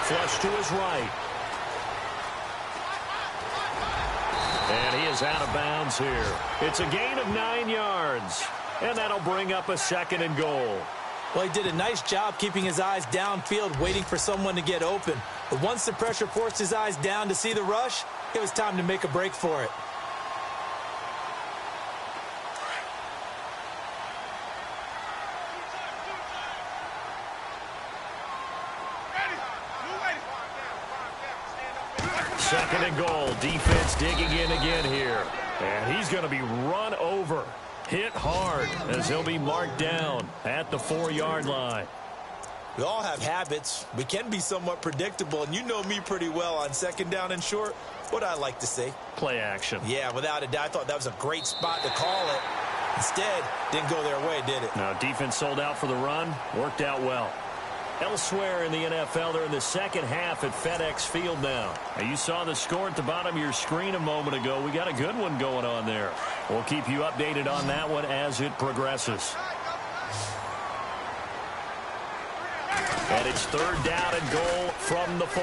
Flush to his right. And he is out of bounds here. It's a gain of 9 yards. And that'll bring up a 2nd and goal. Well, he did a nice job keeping his eyes downfield, waiting for someone to get open. But once the pressure forced his eyes down to see the rush, it was time to make a break for it. Second and goal. Defense digging in again here. And he's going to be run over. Hit hard as he'll be marked down at the 4-yard line. We all have habits. We can be somewhat predictable, and you know me pretty well on 2nd down and short. What I like to say. Play action. Yeah, without a doubt. I thought that was a great spot to call it. Instead, didn't go their way, did it? Now, defense sold out for the run. Worked out well. Elsewhere in the NFL, they're in the second half at FedEx Field now. You saw the score at the bottom of your screen a moment ago. We got a good one going on there. We'll keep you updated on that one as it progresses. And it's 3rd down and goal from the 4.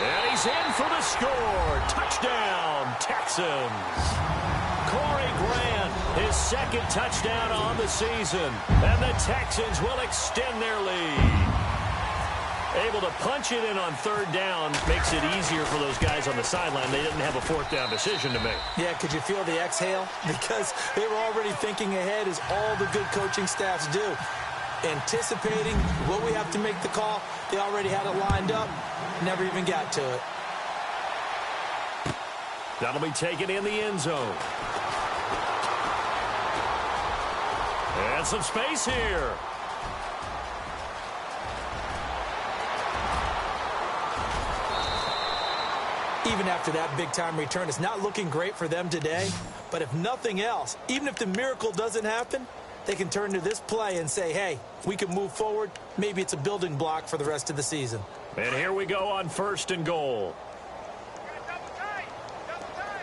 And he's in for the score. Touchdown, Texans. Corey Grant, his 2nd touchdown on the season. And the Texans will extend their lead. Able to punch it in on 3rd down makes it easier for those guys on the sideline. They didn't have a 4th down decision to make. Yeah, could you feel the exhale? Because they were already thinking ahead, as all the good coaching staffs do. Anticipating, will we have to make the call? They already had it lined up. Never even got to it. That'll be taken in the end zone. And some space here. Even after that big-time return, it's not looking great for them today. But if nothing else, even if the miracle doesn't happen, they can turn to this play and say, hey, we can move forward. Maybe it's a building block for the rest of the season. And here we go on 1st and goal.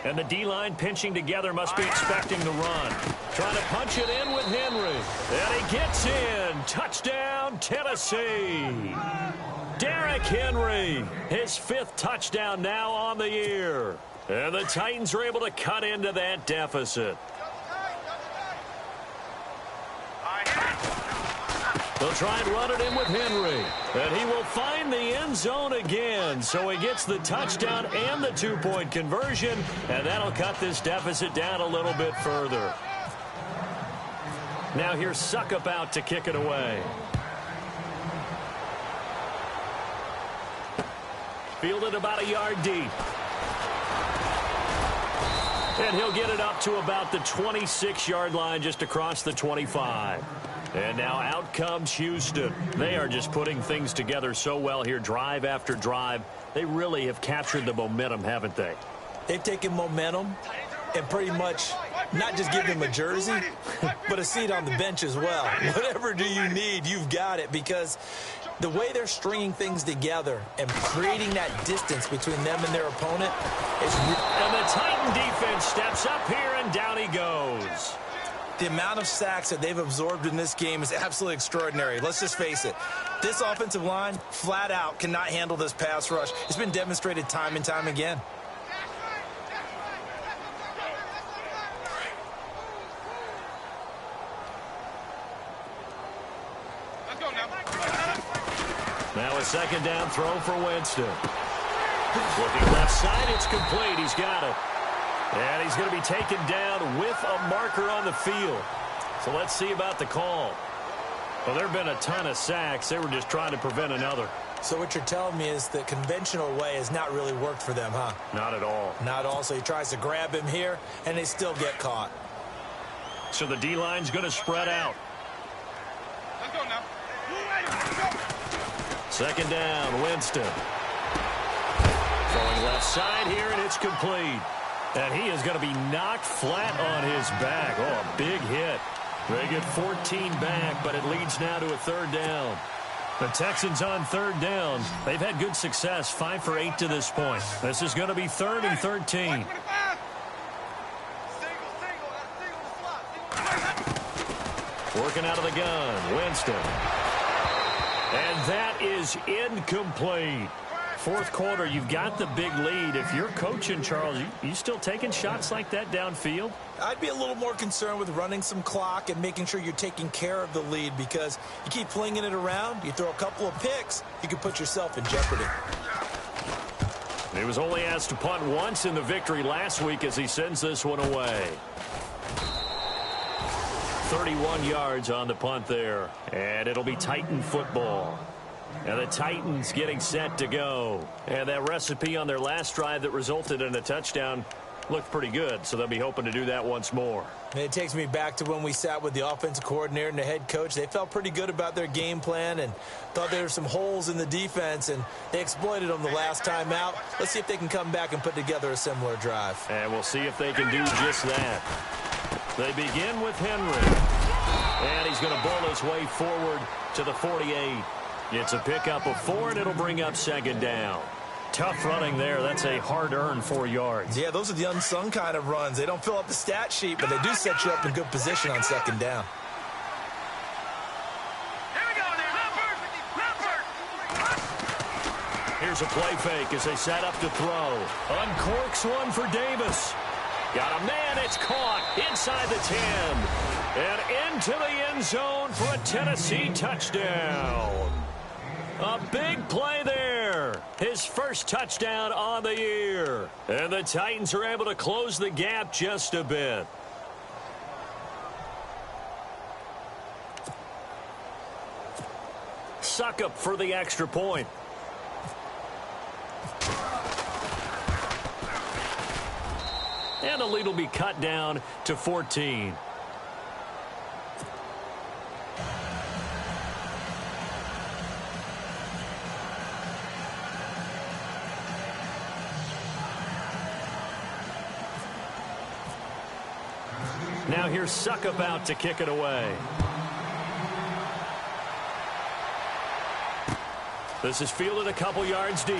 And the D-line pinching together, must be expecting the run. Trying to punch it in with Henry. And he gets in. Touchdown, Tennessee. Derrick Henry, his 5th touchdown now on the year. And the Titans are able to cut into that deficit. They'll try and run it in with Henry. And he will find the end zone again. So he gets the touchdown and the 2-point conversion. And that'll cut this deficit down a little bit further. Now here's Suckup out to kick it away. Fielded about a yard deep. And he'll get it up to about the 26-yard line, just across the 25. And now out comes Houston. They are just putting things together so well here, drive after drive. They really have captured the momentum, haven't they? They've taken momentum and pretty much not just give them a jersey, but a seat on the bench as well. Whatever do you need, you've got it, because the way they're stringing things together and creating that distance between them and their opponent is... And the Titan defense steps up here, and down he goes. The amount of sacks that they've absorbed in this game is absolutely extraordinary. Let's just face it. This offensive line, flat out, cannot handle this pass rush. It's been demonstrated time and time again. Now a 2nd down throw for Winston. Looking left side, it's complete. He's got it. And he's going to be taken down with a marker on the field. So let's see about the call. Well, there have been a ton of sacks. They were just trying to prevent another. So what you're telling me is the conventional way has not really worked for them, huh? Not at all. Not at all. So he tries to grab him here, and they still get caught. So the D-line's going to spread out. Let's go now. 2nd down, Winston. Throwing left side here, and it's complete. And he is going to be knocked flat on his back. Oh, a big hit. They get 14 back, but it leads now to a 3rd down. The Texans on 3rd down. They've had good success, 5 for 8 to this point. This is going to be 3rd and 13. Working out of the gun, Winston. And that is incomplete. 4th quarter, you've got the big lead. If you're coaching, Charles, you still taking shots like that downfield? I'd be a little more concerned with running some clock and making sure you're taking care of the lead, because you keep flinging it around, you throw a couple of picks, you can put yourself in jeopardy. He was only asked to punt once in the victory last week as he sends this one away. 31 yards on the punt there, and it'll be Titan football. And the Titans getting set to go. And that recipe on their last drive that resulted in a touchdown looked pretty good, so they'll be hoping to do that once more. And it takes me back to when we sat with the offensive coordinator and the head coach. They felt pretty good about their game plan and thought there were some holes in the defense, and they exploited them the last time out. Let's see if they can come back and put together a similar drive. And we'll see if they can do just that. They begin with Henry. And he's going to bowl his way forward to the 48. It's a pickup of 4, and it'll bring up 2nd down. Tough running there. That's a hard-earned 4 yards. Yeah, those are the unsung kind of runs. They don't fill up the stat sheet, but they do set you up in good position on 2nd down. Here we go, Here's a play fake as they set up to throw. Uncorks one for Davis. Got a man. It's caught inside the 10. And into the end zone for a Tennessee touchdown. A big play there. His 1st touchdown on the year. And the Titans are able to close the gap just a bit. Suckup for the extra point. And the lead will be cut down to 14. Now here's Suckup out to kick it away. This is fielded a couple yards deep.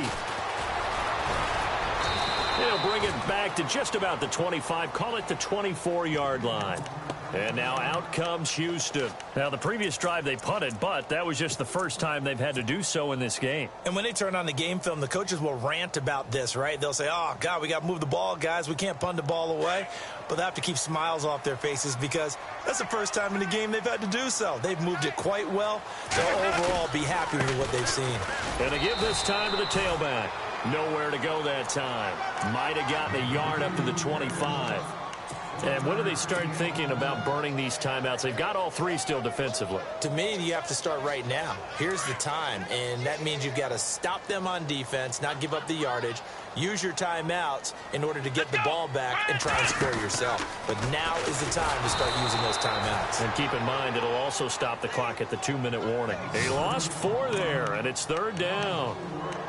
They'll bring it back to just about the 25, call it the 24-yard line. And now out comes Houston. Now, the previous drive they punted, but that was just the first time they've had to do so in this game. And when they turn on the game film, the coaches will rant about this, right? They'll say, oh, God, we got to move the ball, guys. We can't punt the ball away. But they have to keep smiles off their faces because that's the first time in the game they've had to do so. They've moved it quite well. They'll overall be happy with what they've seen. And to give this time to the tailback. Nowhere to go that time. Might have gotten a yard up to the 25. And when do they start thinking about burning these timeouts? They've got all three still defensively. To me, you have to start right now. Here's the time, and that means you've got to stop them on defense, not give up the yardage, use your timeouts in order to get the ball back and try and score yourself. But now is the time to start using those timeouts. And keep in mind, it'll also stop the clock at the 2-minute warning. They lost 4 there, and it's 3rd down.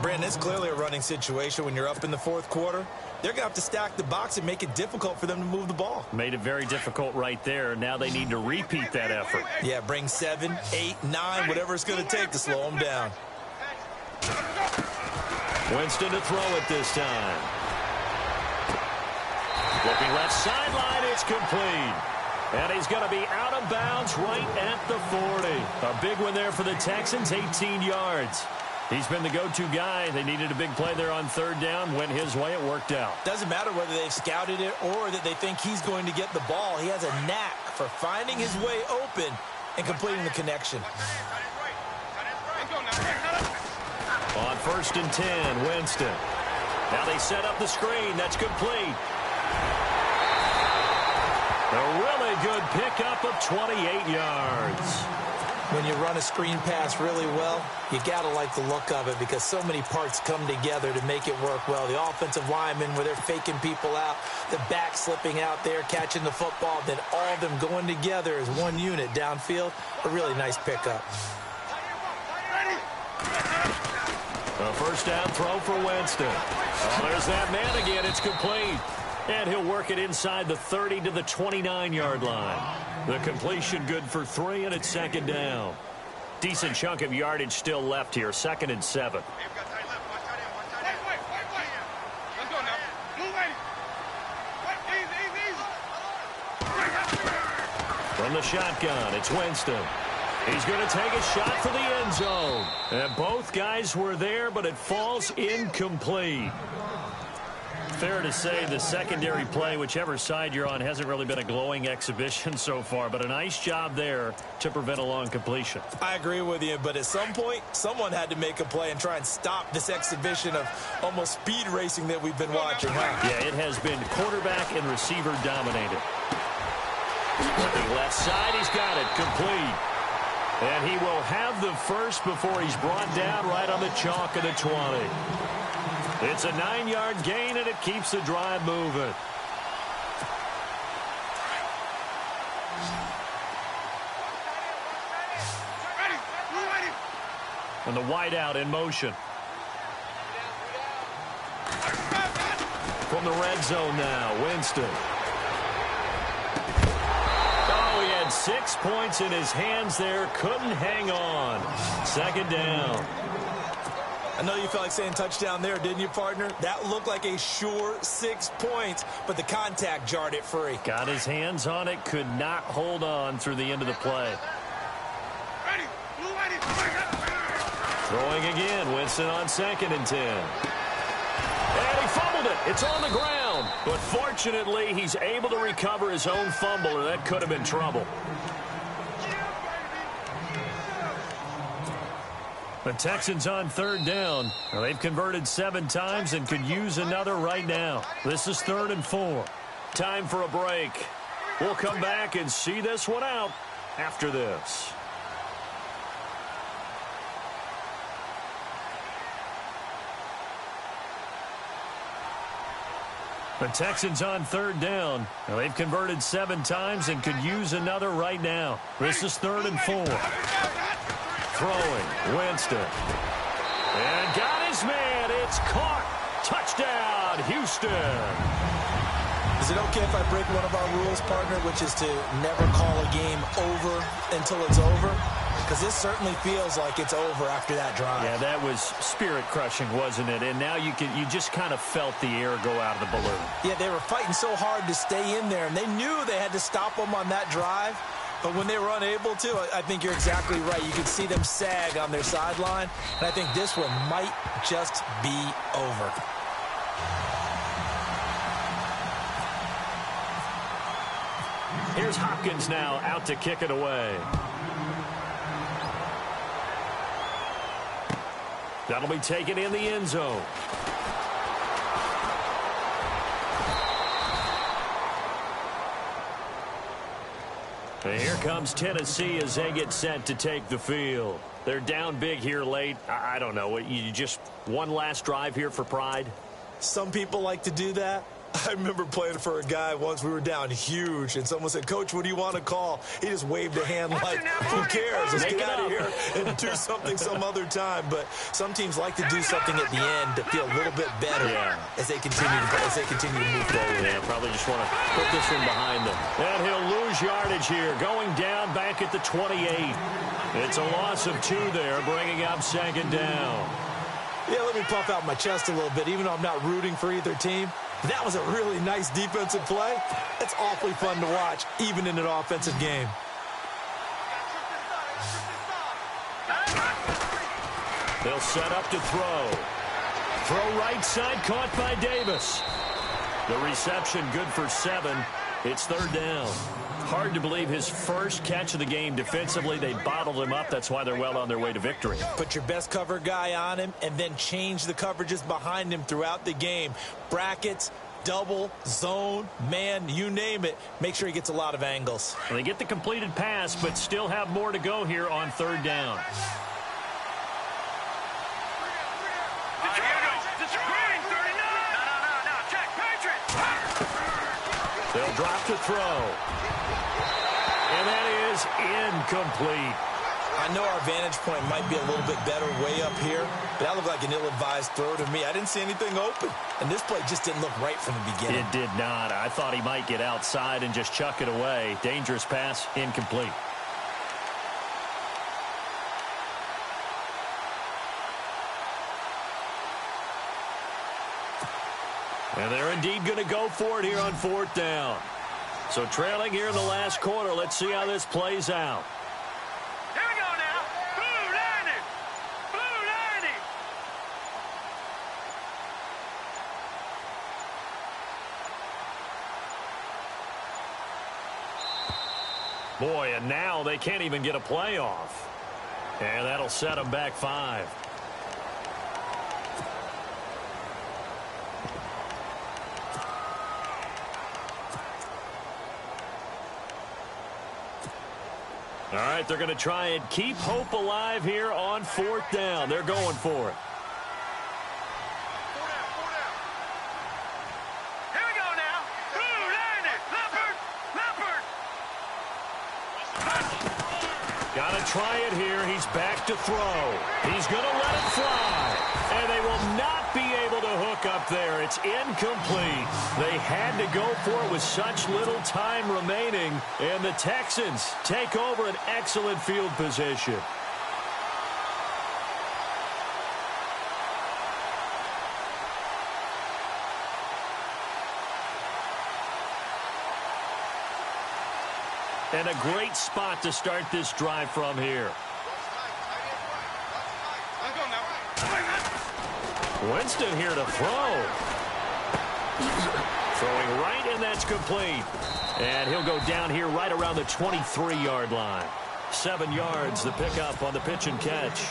Brandon, it's clearly a running situation when you're up in the 4th quarter. They're going to have to stack the box and make it difficult for them to move the ball. Made it very difficult right there. Now they need to repeat that effort. Yeah, bring 7, 8, 9, whatever it's going to take to slow them down. Winston to throw it this time. Looking left sideline, it's complete. And he's going to be out of bounds right at the 40. A big one there for the Texans, 18 yards. He's been the go-to guy. They needed a big play there on 3rd down. Went his way. It worked out. Doesn't matter whether they've scouted it or that they think he's going to get the ball. He has a knack for finding his way open and completing the connection. On 1st and 10, Winston. Now they set up the screen. That's complete. A really good pickup of 28 yards. When you run a screen pass really well, you got to like the look of it because so many parts come together to make it work well. The offensive linemen where they're faking people out, the back slipping out there, catching the football, then all of them going together as one unit downfield. A really nice pickup. A 1st down throw for Winston. Oh, there's that man again. It's complete. And he'll work it inside the 30 to the 29-yard line. The completion good for 3, and it's 2nd down. Decent chunk of yardage still left here. 2nd and 7. From the shotgun, it's Winston. He's going to take a shot for the end zone. And both guys were there, but it falls incomplete. Fair to say the secondary play, whichever side you're on, hasn't really been a glowing exhibition so far, but a nice job there to prevent a long completion. I agree with you, but at some point, someone had to make a play and try and stop this exhibition of almost speed racing that we've been watching, huh? Yeah, it has been quarterback and receiver dominated. Looking left side, he's got it, complete. And he will have the first before he's brought down right on the chalk of the 20. It's a 9-yard gain, and it keeps the drive moving. And the wideout in motion. From the red zone now, Winston. Oh, he had 6 points in his hands there. Couldn't hang on. 2nd down. I know you felt like saying touchdown there, didn't you, partner? That looked like a sure 6 points, but the contact jarred it free. Got his hands on it, could not hold on through the end of the play. Throwing again, Winston on 2nd and 10. And he fumbled it. It's on the ground. But fortunately, he's able to recover his own fumble, or that could have been trouble. The Texans on 3rd down. Well, they've converted 7 times and could use another right now. This is 3rd and 4. Time for a break. We'll come back and see this one out after this. The Texans on 3rd down. Well, they've converted 7 times and could use another right now. This is 3rd and 4. Throwing, Winston. And got his man. It's caught. Touchdown, Houston. Is it okay if I break one of our rules, partner, which is to never call a game over until it's over? because this certainly feels like it's over after that drive. Yeah, that was spirit-crushing, wasn't it? And now you just kind of felt the air go out of the balloon. Yeah, they were fighting so hard to stay in there, and they knew they had to stop them on that drive. But when they were unable to, I think you're exactly right. You could see them sag on their sideline, and I think this one might just be over. Here's Hopkins now out to kick it away. That'll be taken in the end zone. And here comes Tennessee as they get set to take the field. They're down big here late. I don't know. You just one last drive here for pride? Some people like to do that. I remember playing for a guy once. We were down huge, and someone said, "Coach, what do you want to call?" He just waved a hand like, "Who cares? Let's get out of here and do something some other time." But some teams like to do something at the end to feel a little bit better as they continue to move forward. Yeah, probably just want to put this one behind them. And he'll lose yardage here, going down back at the 28. It's a loss of 2 there, bringing up second down. Yeah, let me puff out my chest a little bit, even though I'm not rooting for either team. That was a really nice defensive play. It's awfully fun to watch, even in an offensive game. They'll set up to throw. Throw right side, caught by Davis. The reception good for 7. It's third down. Hard to believe his first catch of the game defensively. They bottled him up. That's why they're well on their way to victory. Put your best cover guy on him and then change the coverages behind him throughout the game. Brackets, double, zone, man, you name it. Make sure he gets a lot of angles. They get the completed pass, but still have more to go here on third down. They'll drop to throw. And that is incomplete. I know our vantage point might be a little bit better way up here, but that looked like an ill-advised throw to me. I didn't see anything open, and this play just didn't look right from the beginning. It did not. I thought he might get outside and just chuck it away. Dangerous pass, incomplete. And they're indeed going to go for it here on fourth down. So trailing here in the last quarter. Let's see how this plays out. Here we go now. Blue 90. Blue 90. Boy, and now they can't even get a play off. And that'll set them back 5. All right, they're going to try and keep hope alive here on fourth down. They're going for it. Here we go now. Blue 90. Leopard. Got to try it here. He's back to throw. He's going to let it fly. And they will not be able to hook up there. It's incomplete. They had to go for it with such little time remaining. And the Texans take over an excellent field position. And a great spot to start this drive from here. Winston here to throw. Throwing right, and that's complete. And he'll go down here right around the 23-yard line. 7 yards, the pickup on the pitch and catch.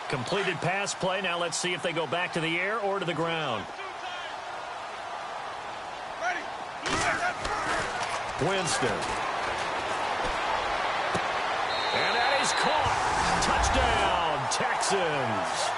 Completed pass play. Now let's see if they go back to the air or to the ground. Winston. And that is caught. Touchdown, Texans.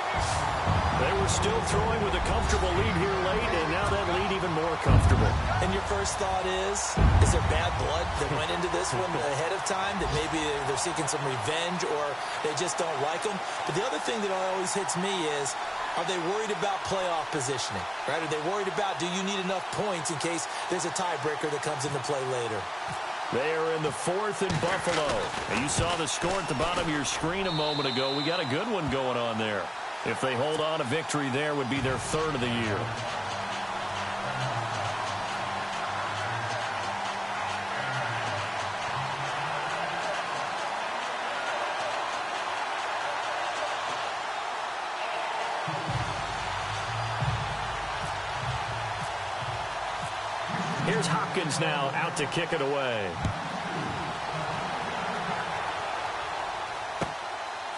They were still throwing with a comfortable lead here late, and now that lead even more comfortable. And your first thought is there bad blood that went into this one ahead of time, that maybe they're seeking some revenge or they just don't like them? But the other thing that always hits me is, are they worried about playoff positioning, right? Are they worried about, do you need enough points in case there's a tiebreaker that comes into play later? They are in the 4th in Buffalo. And you saw the score at the bottom of your screen a moment ago. We got a good one going on there. If they hold on, a victory there would be their 3rd of the year. Here's Hopkins now out to kick it away.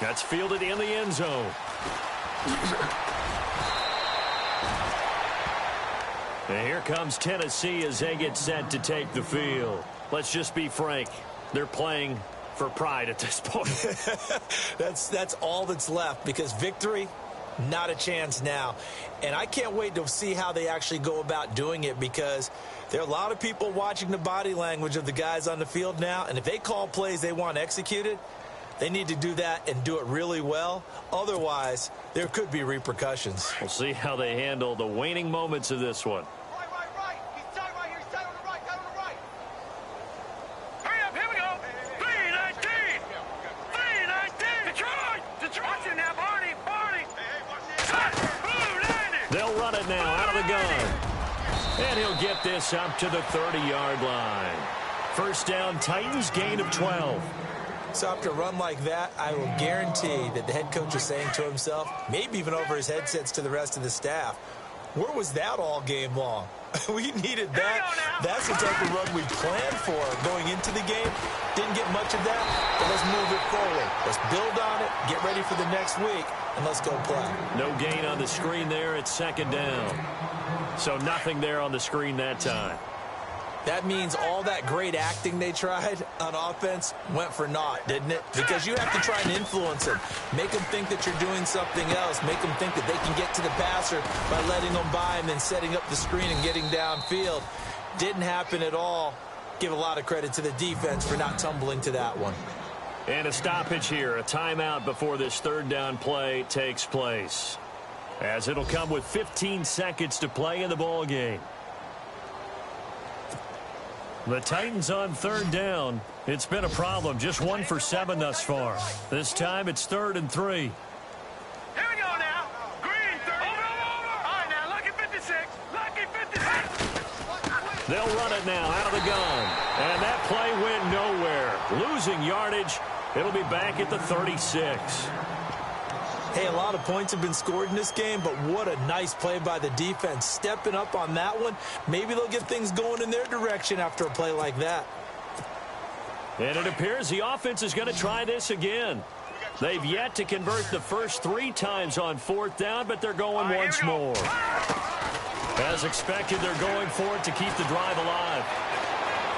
That's fielded in the end zone. And here comes Tennessee as they get set to take the field. Let's just be frank. They're playing for pride at this point. That's all that's left, because victory, not a chance now. And I can't wait to see how they actually go about doing it, because there are a lot of people watching the body language of the guys on the field now, and if they call plays they want executed, they need to do that and do it really well. Otherwise, there could be repercussions. We'll see how they handle the waning moments of this one. Right. He's tight right here. He's tight on the right. Tight on the right. Hurry up. Here we go. 3-19. 3-19. Detroit. Watch it now, Barney. Shot. Blue landed. They'll run it now out of the gun. And he'll get this up to the 30-yard line. First down, Titans, gain of 12. So after a run like that, I will guarantee that the head coach is saying to himself, maybe even over his headsets to the rest of the staff, where was that all game long? We needed that. That's the type of run we planned for going into the game. Didn't get much of that, but let's move it forward. Let's build on it, get ready for the next week, and let's go play. No gain on the screen there. It's 2nd down. So nothing there on the screen that time. That means all that great acting they tried on offense went for naught, didn't it? Because you have to try and influence them. Make them think that you're doing something else. Make them think that they can get to the passer by letting them by and then setting up the screen and getting downfield. Didn't happen at all. Give a lot of credit to the defense for not tumbling to that one. And a stoppage here, a timeout before this 3rd down play takes place, as it'll come with 15 seconds to play in the ball game. The Titans on 3rd down. It's been a problem. Just 1 for 7 thus far. This time it's 3rd and 3. Here we go now. Green, 30. Over. All right, now, lucky 56. Lucky 56. They'll run it now out of the gun. And that play went nowhere. Losing yardage. It'll be back at the 36. Hey, a lot of points have been scored in this game, but what a nice play by the defense. Stepping up on that one. Maybe they'll get things going in their direction after a play like that. And it appears the offense is going to try this again. They've yet to convert the first 3 times on 4th down, but they're going once more. As expected, they're going for it to keep the drive alive.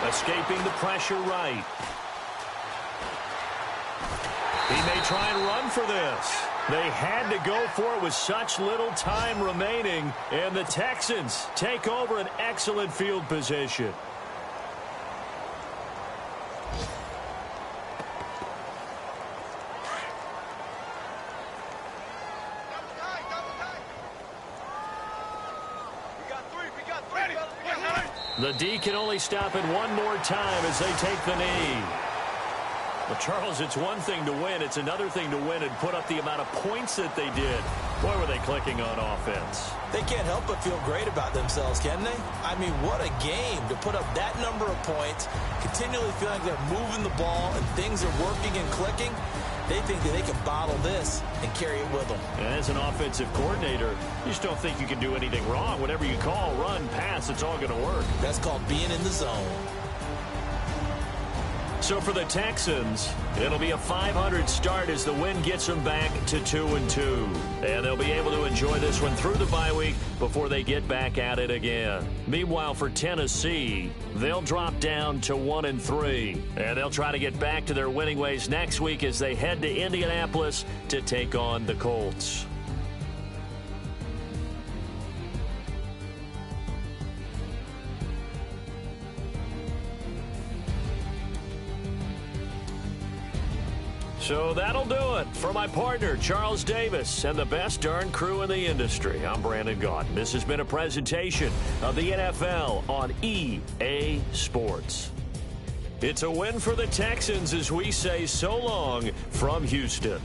Escaping the pressure right. He may try and run for this. They had to go for it with such little time remaining, and the Texans take over an excellent field position. The D can only stop it one more time as they take the knee. Well, Charles, it's one thing to win. It's another thing to win and put up the amount of points that they did. Boy, were they clicking on offense. They can't help but feel great about themselves, can they? I mean, what a game to put up that number of points, continually feeling like they're moving the ball and things are working and clicking. They think that they can bottle this and carry it with them. And as an offensive coordinator, you just don't think you can do anything wrong. Whatever you call, run, pass, it's all going to work. That's called being in the zone. So for the Texans, it'll be a 500 start as the win gets them back to 2-2. And they'll be able to enjoy this one through the bye week before they get back at it again. Meanwhile, for Tennessee, they'll drop down to 1-3. And they'll try to get back to their winning ways next week as they head to Indianapolis to take on the Colts. So that'll do it. For my partner, Charles Davis, and the best darn crew in the industry, I'm Brandon Gaudin. This has been a presentation of the NFL on EA Sports. It's a win for the Texans as we say so long from Houston.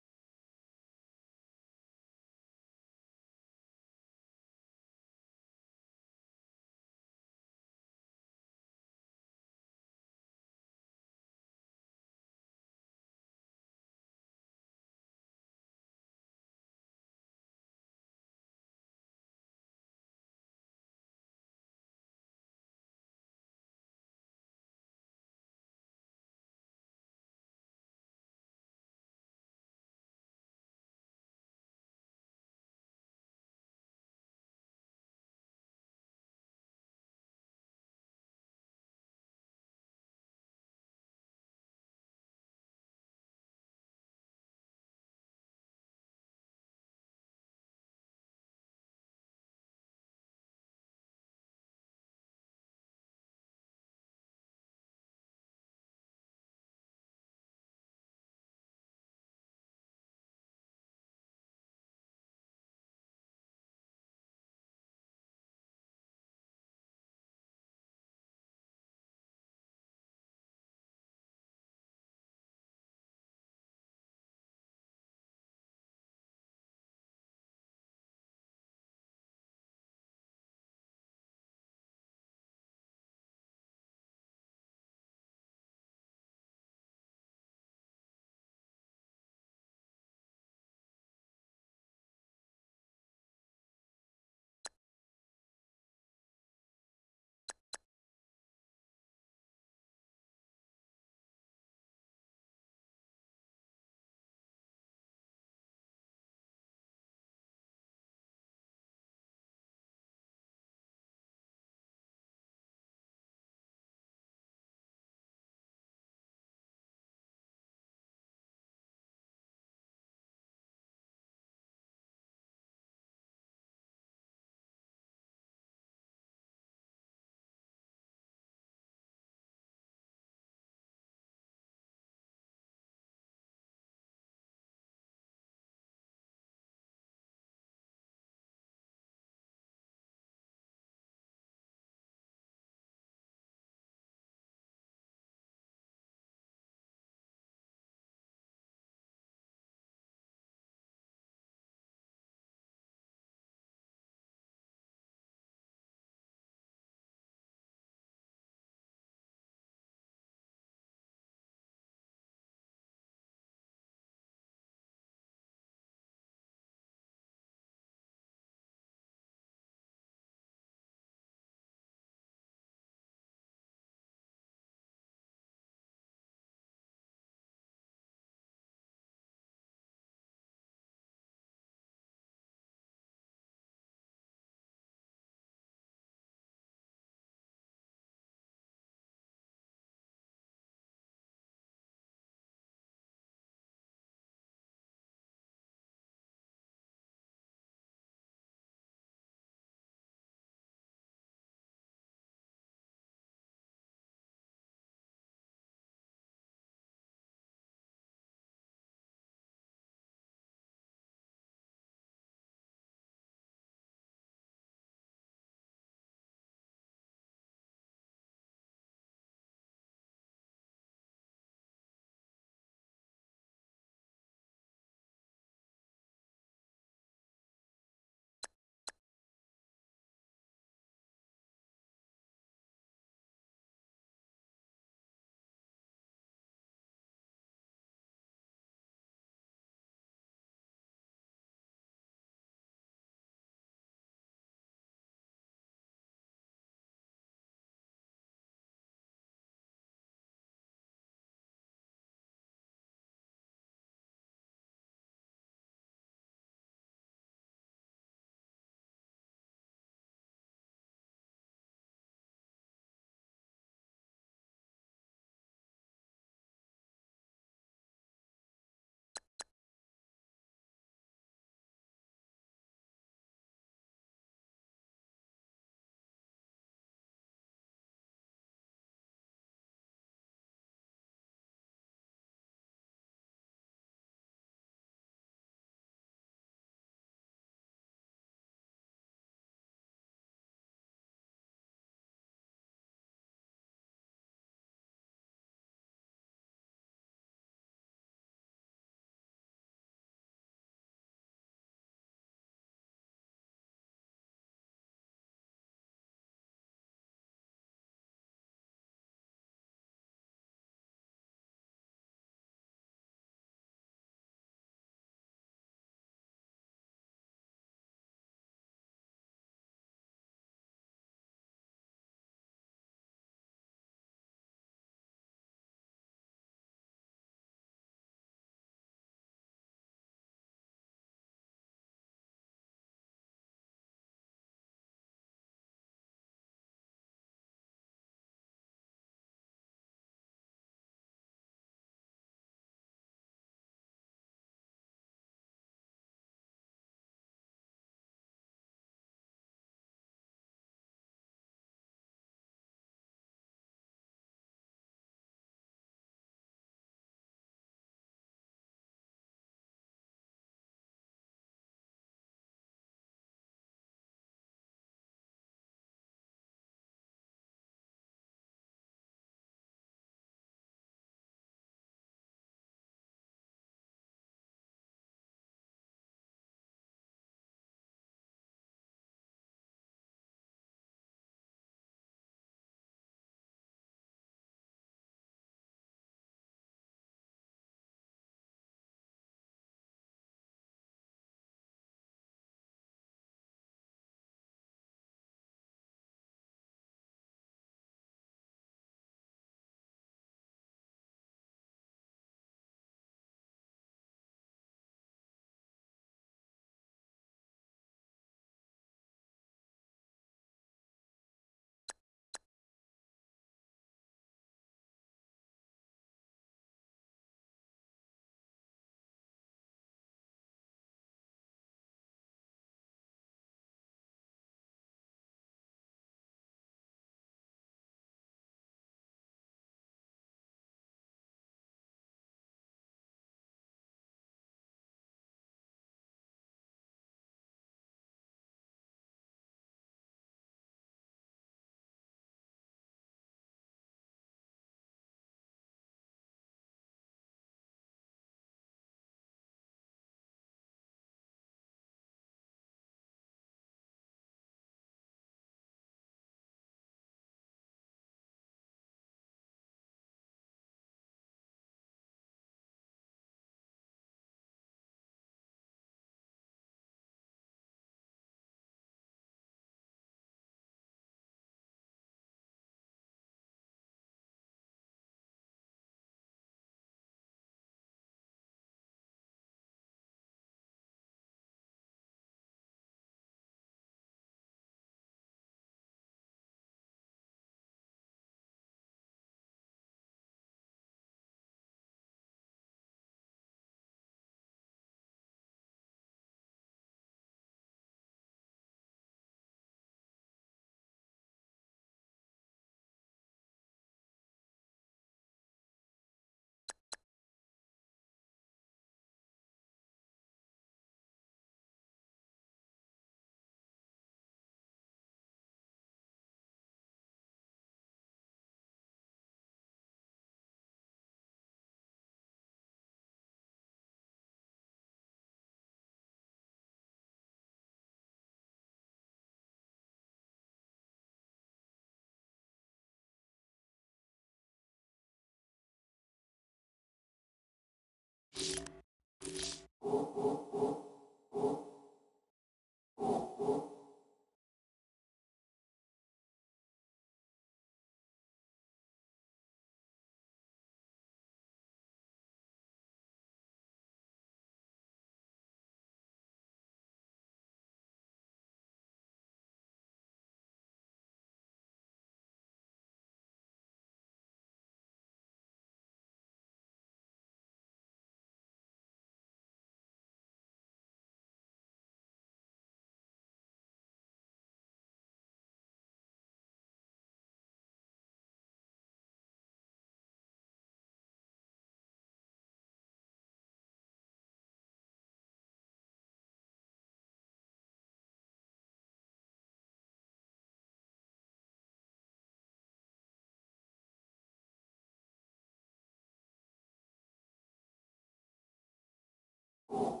All